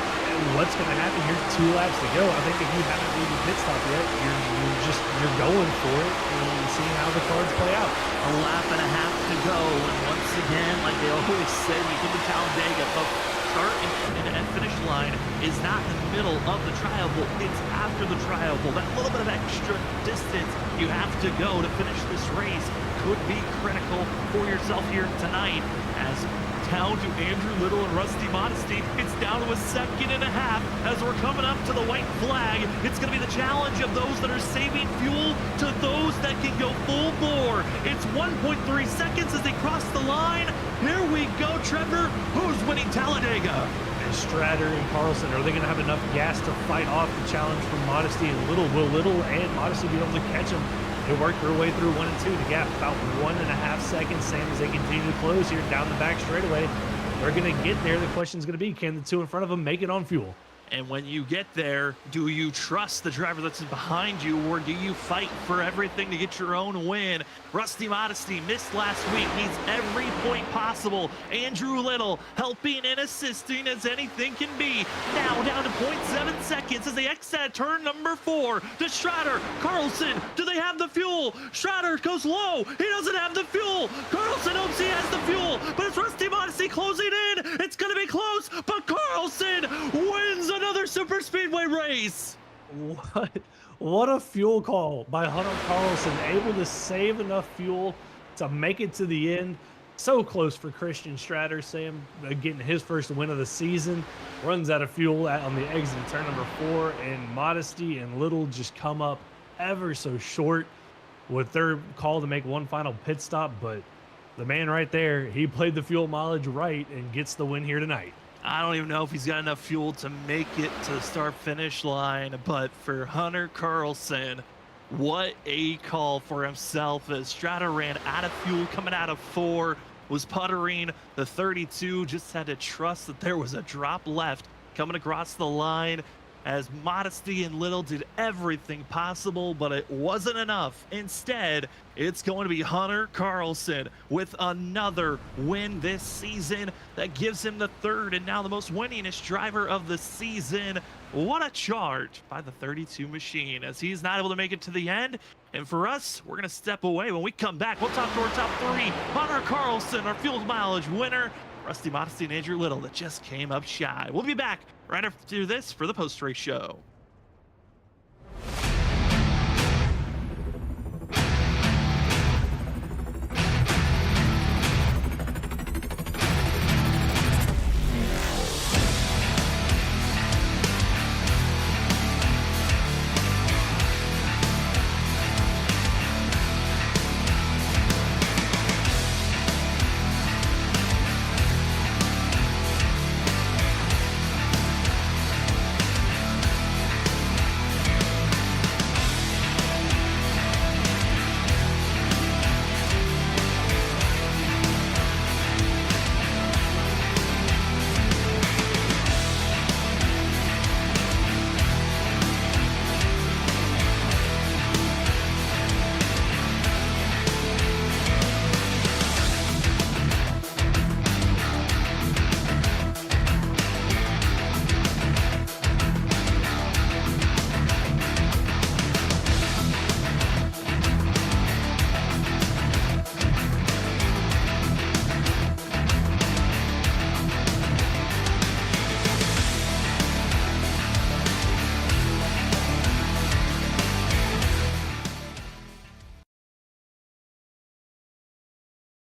What's going to happen? Here's 2 laps to go. I think if you haven't made your pit stop yet, you're going for it and seeing how the cards play out. A lap and a half to go, and once again, like they always say, you get to Talladega, but start and finish line is not in the middle of the triangle, it's after the triangle. That little bit of extra distance you have to go to finish this race could be critical for yourself here tonight, as down to Andrew Little and Rusty Modesty. It's down to a 2.5 seconds as we're coming up to the white flag. It's going to be the challenge of those that are saving fuel to those that can go full bore. It's 1.3 seconds as they cross the line. Here we go, Trevor. Who's winning Talladega? And Strader and Carlson, are they going to have enough gas to fight off the challenge from Modesty and Little? Will Little and Modesty be able to catch them? They work their way through 1 and 2 to gap about 1.5 seconds, Sam, as they continue to close here down the back straightaway. They're going to get there. The question's going to be, can the 2 in front of them make it on fuel? And when you get there, do you trust the driver that's behind you, or do you fight for everything to get your own win? Rusty Modesty missed last week, needs every point possible. Andrew Little helping and assisting as anything can be. Now down to 0.7 seconds as they exit turn number 4 to Strader. Carlson, do they have the fuel? Strader goes low. He doesn't have the fuel. Carlson hopes he has the fuel, but it's Rusty Modesty closing in. It's going to be close, but Carlson wins another super speedway race. What a fuel call by Hunter Carlson, able to save enough fuel to make it to the end. So close for Christian Stratter, Sam, getting his first win of the season. Runs out of fuel on the exit of turn number 4, and Modesty and Little just come up ever so short with their call to make one final pit stop. But the man right there, he played the fuel mileage right and gets the win here tonight. I don't even know if he's got enough fuel to make it to the start-finish line, but for Hunter Carlson, what a call for himself as Strata ran out of fuel coming out of 4, was puttering the 32, just had to trust that there was a drop left coming across the line as Modesty and Little did everything possible, but it wasn't enough. Instead, it's going to be Hunter Carlson with another win this season that gives him the 3rd and now the most winningest driver of the season. What a charge by the 32 machine as he's not able to make it to the end. And for us, we're going to step away. When we come back, we'll talk to our top 3. Hunter Carlson, our fuel mileage winner. Rusty Modesty and Andrew Little that just came up shy. We'll be back right after this for the post-race show.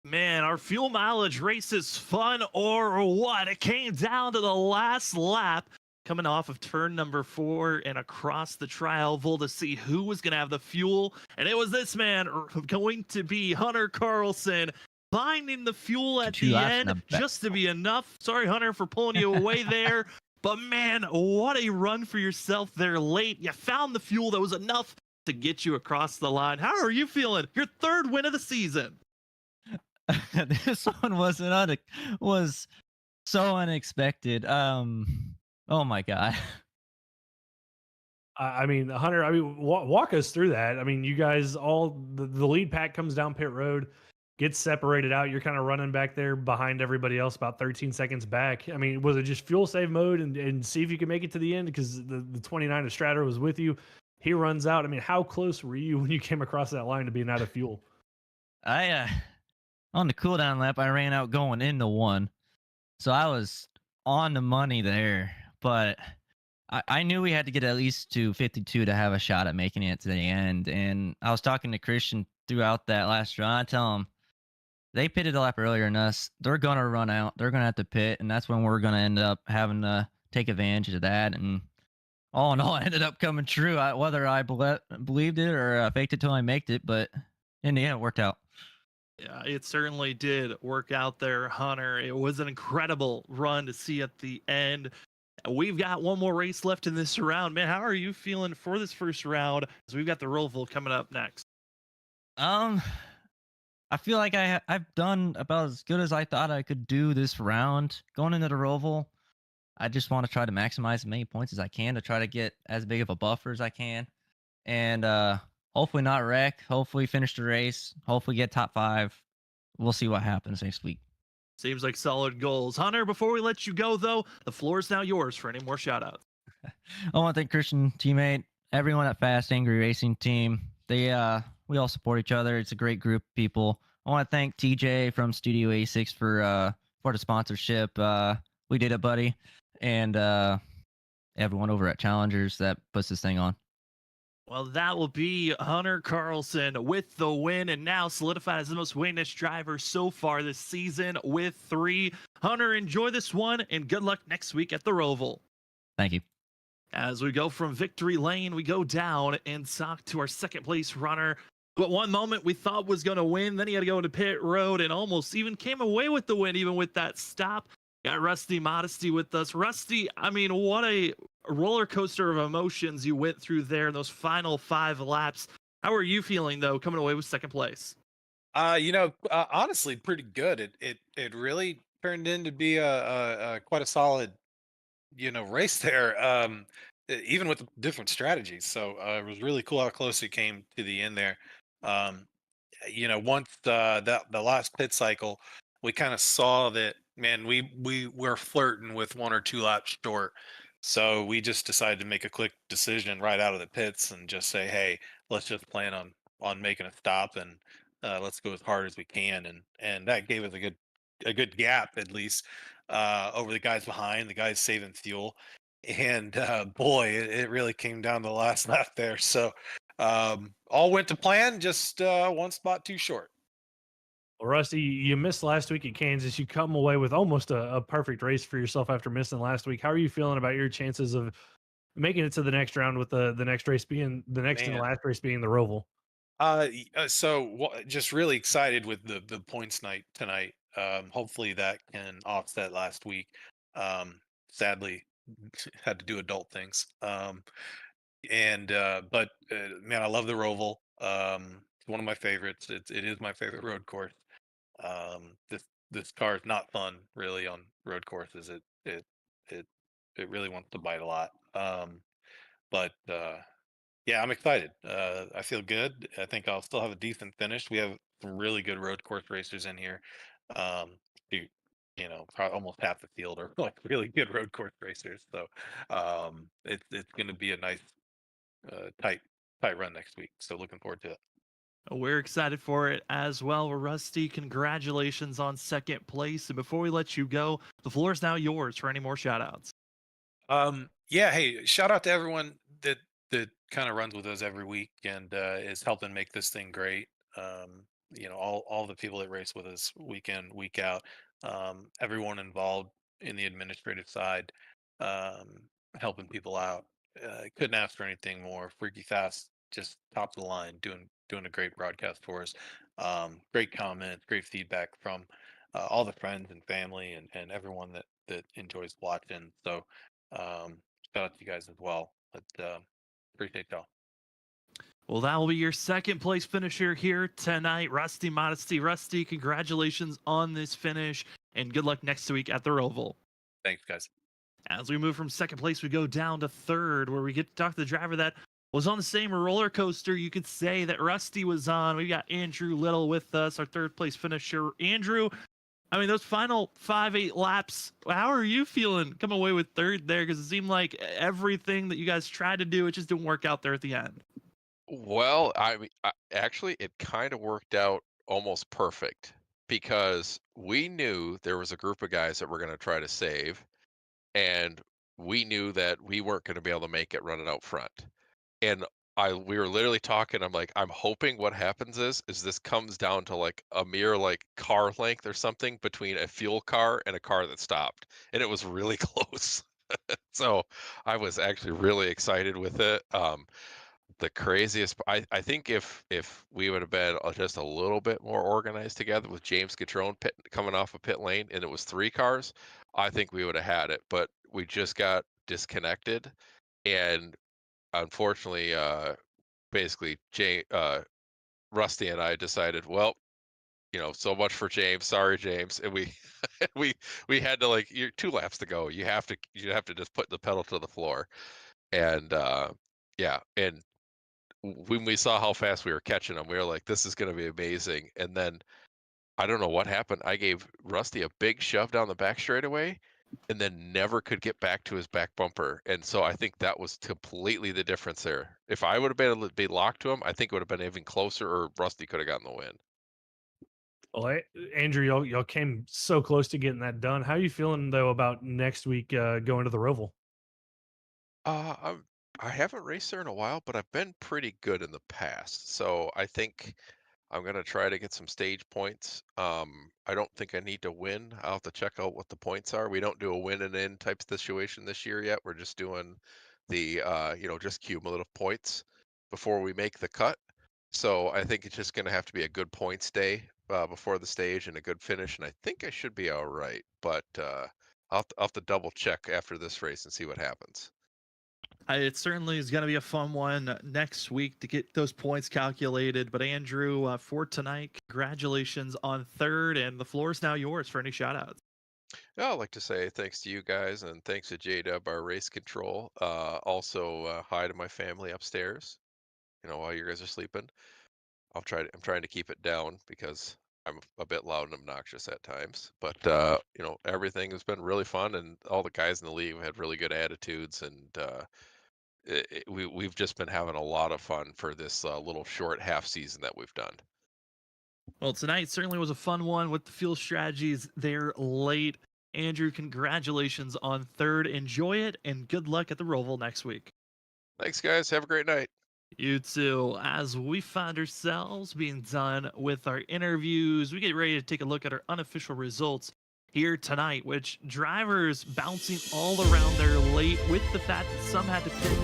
Man, our fuel mileage race is fun or what? It came down to the last lap, coming off of turn number 4 and across the tri-oval to see who was going to have the fuel. And it was this man going to be Hunter Carlson finding the fuel at the end just to be enough. Sorry, Hunter, for pulling you away there. But man, what a run for yourself there late. You found the fuel that was enough to get you across the line. How are you feeling? Your 3rd win of the season. This one was so unexpected. Oh my god. I mean, Hunter, walk us through that. I mean, you guys all the lead pack comes down pit road, gets separated out. You're kind of running back there behind everybody else, about 13 seconds back. I mean, was it just fuel save mode and see if you can make it to the end because the 29 of Stratter was with you? He runs out. I mean, how close were you when you came across that line to being out of fuel? On the cooldown lap, I ran out going into 1. So I was on the money there. But I knew we had to get at least to 52 to have a shot at making it to the end. And I was talking to Christian throughout that last run. I tell him, they pitted a lap earlier than us. They're going to run out. They're going to have to pit. And that's when we're going to end up having to take advantage of that. And all in all, it ended up coming true. Whether I believed it or faked it till I made it. But in the end, it worked out. Yeah, it certainly did work out there, Hunter. It was an incredible run to see at the end. We've got one more race left in this round. Man, how are you feeling for this first round? As we've got the Roval coming up next. I feel like I've done about as good as I thought I could do this round. Going into the Roval, I just want to try to maximize as many points as I can to try to get as big of a buffer as I can. And hopefully not wreck. Hopefully finish the race. Hopefully get top 5. We'll see what happens next week. Seems like solid goals. Hunter, before we let you go, though, the floor is now yours for any more shout-outs. I want to thank Christian, teammate, everyone at Fast Angry Racing Team. We all support each other. It's a great group of people. I want to thank TJ from Studio A6 for the sponsorship. We did it, buddy. And everyone over at Challengers that puts this thing on. Well, that will be Hunter Carlson with the win and now solidified as the most winningest driver so far this season with 3. Hunter, enjoy this one and good luck next week at the Roval. Thank you. As we go from victory lane, we go down and talk to our second place runner. But one moment we thought was going to win, then he had to go into pit road and almost even came away with the win, even with that stop. Got Rusty Modesty with us. Rusty, I mean, what a roller coaster of emotions you went through there in those final 5 laps. How are you feeling, though, coming away with second place? Honestly, pretty good. It really turned in to be a quite a solid, race there. Even with the different strategies. So it was really cool how close it came to the end there. Um, once the last pit cycle, we kind of saw that, man, we were flirting with 1 or 2 laps short. So we just decided to make a quick decision right out of the pits and just say, hey, let's just plan on making a stop and let's go as hard as we can. And that gave us a good gap at least over the guys behind, the guys saving fuel. And boy, it really came down to the last lap there. So all went to plan, just 1 spot too short. Well, Rusty, you missed last week at Kansas. You come away with almost a perfect race for yourself after missing last week. How are you feeling about your chances of making it to the next round with the next race being the next and Man. last race being the Roval? Just really excited with the points night tonight. Hopefully that can offset last week. Sadly, had to do adult things. But man, I love the Roval. It's one of my favorites. It is my favorite road course. This car is not fun really on road courses. It it really wants to bite a lot. But Yeah, I'm excited. I feel good. I think I'll still have a decent finish. We have some really good road course racers in here. Um, you, probably almost half the field are like really good road course racers. So it's going to be a nice, tight run next week. So looking forward to it. We're excited for it as well. Rusty, congratulations on second place. And before we let you go, the floor is now yours for any more shout outs. Yeah, hey, shout out to everyone that kind of runs with us every week and is helping make this thing great. All the people that race with us week in, week out, everyone involved in the administrative side, um, helping people out. Couldn't ask for anything more. Freaky Fast, just top of the line, doing a great broadcast for us. Great comments, great feedback from all the friends and family and everyone that enjoys watching. So um, shout out to you guys as well. But appreciate y'all. Well, that will be your second place finisher here tonight, Rusty Modesty. Rusty, congratulations on this finish and good luck next week at the Roval. Thanks, guys. As we move from second place, we go down to third, where we get to talk to the driver that was on the same roller coaster you could say that Rusty was on. We got Andrew Little with us, our third place finisher. Andrew, I mean, those final 5-8 laps, how are you feeling coming away with third there? Because it seemed like everything that you guys tried to do, it just didn't work out there at the end. Well, I mean, actually, it kind of worked out almost perfect because we knew there was a group of guys that were going to try to save, and we knew that we weren't going to be able to make it running out front. And we were literally talking. I'm like, I'm hoping what happens is this comes down to like a mere like car length or something between a fuel car and a car that stopped, and it was really close. So I was actually really excited with it. The craziest, I think if we would have been just a little bit more organized together with James Catrone coming off a pit lane and it was 3 cars, I think we would have had it. But we just got disconnected, and unfortunately, basically, Rusty and I decided, well, so much for James. Sorry, James. And we we had to like you're 2 laps to go. You have to just put the pedal to the floor, and yeah, and when we saw how fast we were catching them, we were like, this is going to be amazing. And then I don't know what happened. I gave Rusty a big shove down the back straightaway and then never could get back to his back bumper. And so I think that was completely the difference there. If I would have been able to be locked to him, I think it would have been even closer, or Rusty could have gotten the win. Well, Andrew, y'all came so close to getting that done. How are you feeling though about next week going to the Roval? Uh, I'm I haven't raced there in a while, but I've been pretty good in the past. So I think I'm gonna try to get some stage points. I don't think I need to win. I'll have to check out what the points are. We don't do a win and in type situation this year yet. We're just doing the just cumulative points before we make the cut. So I think it's just gonna have to be a good points day before the stage and a good finish, and I think I should be all right. But I'll have to double check after this race and see what happens. It certainly is going to be a fun one next week to get those points calculated. But Andrew, for tonight, congratulations on third, and the floor is now yours for any shout outs. Yeah, I'd like to say thanks to you guys and thanks to JW, our race control. Also, hi to my family upstairs. While you guys are sleeping, I'm trying to keep it down because I'm a bit loud and obnoxious at times. But everything has been really fun, and all the guys in the league have had really good attitudes, and we've just been having a lot of fun for this little short half season that we've done. Well, tonight certainly was a fun one with the fuel strategies there late. Andrew, congratulations on third. Enjoy it, and good luck at the Roval next week. Thanks, guys. Have a great night. You too. As we find ourselves being done with our interviews, we get ready to take a look at our unofficial results here tonight, which drivers bouncing all around there late with the fact that some had to pit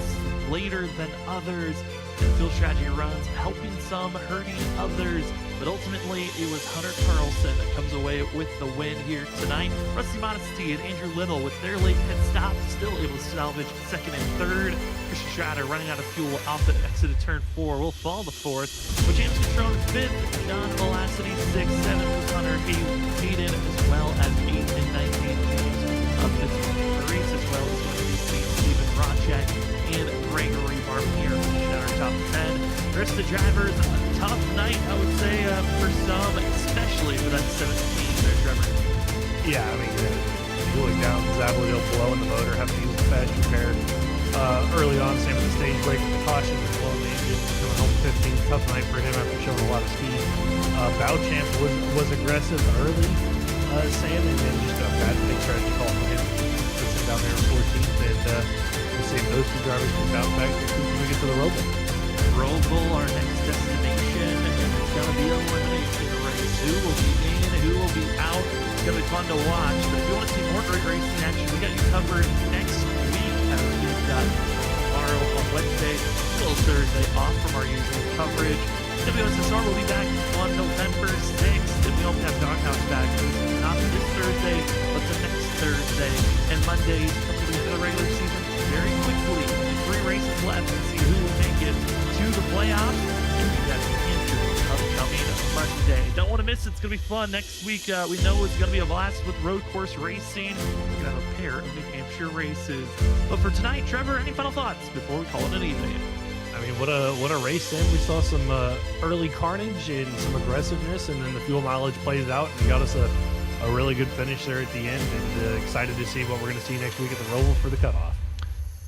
later than others. And field strategy runs helping some, hurting others. But ultimately, it was Hunter Carlson that comes away with the win here tonight. Rusty Modesty and Andrew Little with their late pit stop still able to salvage second and third. Christian Schrader running out of fuel off the exit of turn 4 will fall to fourth. With James Catrone fifth, John Velocity sixth, seventh was Hunter Hayden, as well as 8th and 19th James of this race, as well as Stephen Ronchek and Gregory Barbier finishing out our top 10. The rest of the drivers, a tough night, I would say, for some, especially for that 17 there, Trevor. Yeah, I mean, cooling down, Zavalito blowing the motor, having to use the fast repair early on, same with the stage break with the caution, and blowing the engine, going home 15. Tough night for him after showing a lot of speed. Bowchamp was aggressive early, Sam, and then just a bad pit strategy call for him. Puts him down there in 14th, and we'll see if those two drivers can bounce back when we get to the Roval. Roval, our next destination, and it's going to be an elimination race. Who will be in, who will be out? It's going to be fun to watch. But if you want to see more great racing action, we got you covered next week. As we've got tomorrow on Wednesday, still Thursday off from our usual coverage. WSSR will be back on November 6th, and we hope to have Doghouse back not this Thursday, but the next Thursday. And Mondays coming to the end of the regular season very quickly. Only 3 races left to see who will make it to the playoffs. And we got the injury upcoming Monday. Don't want to miss it. It's going to be fun. Next week, we know it's going to be a blast with road course racing. We're going to have a pair of New Hampshire races. But for tonight, Trevor, any final thoughts before we call it an evening? I mean, what a race then. We saw some early carnage and some aggressiveness, and then the fuel mileage plays out and got us a really good finish there at the end, and excited to see what we're going to see next week at the Roval for the cutoff.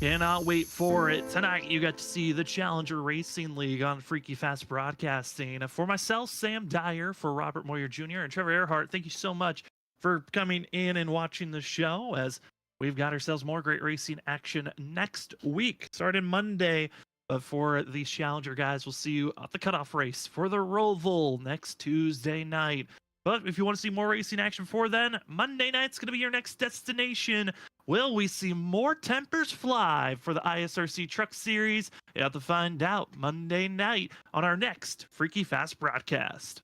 Cannot wait for it. Tonight, you got to see the Challenger Racing League on Freaky Fast Broadcasting. For myself, Sam Dyer, for Robert Moyer Jr., and Trevor Earhart, thank you so much for coming in and watching the show, as we've got ourselves more great racing action next week, starting Monday. For these Challenger guys, we'll see you at the cutoff race for the Roval next Tuesday night. But if you want to see more racing action for then, Monday night's going to be your next destination. Will we see more tempers fly for the ISRC Truck Series? You have to find out Monday night on our next Freaky Fast broadcast.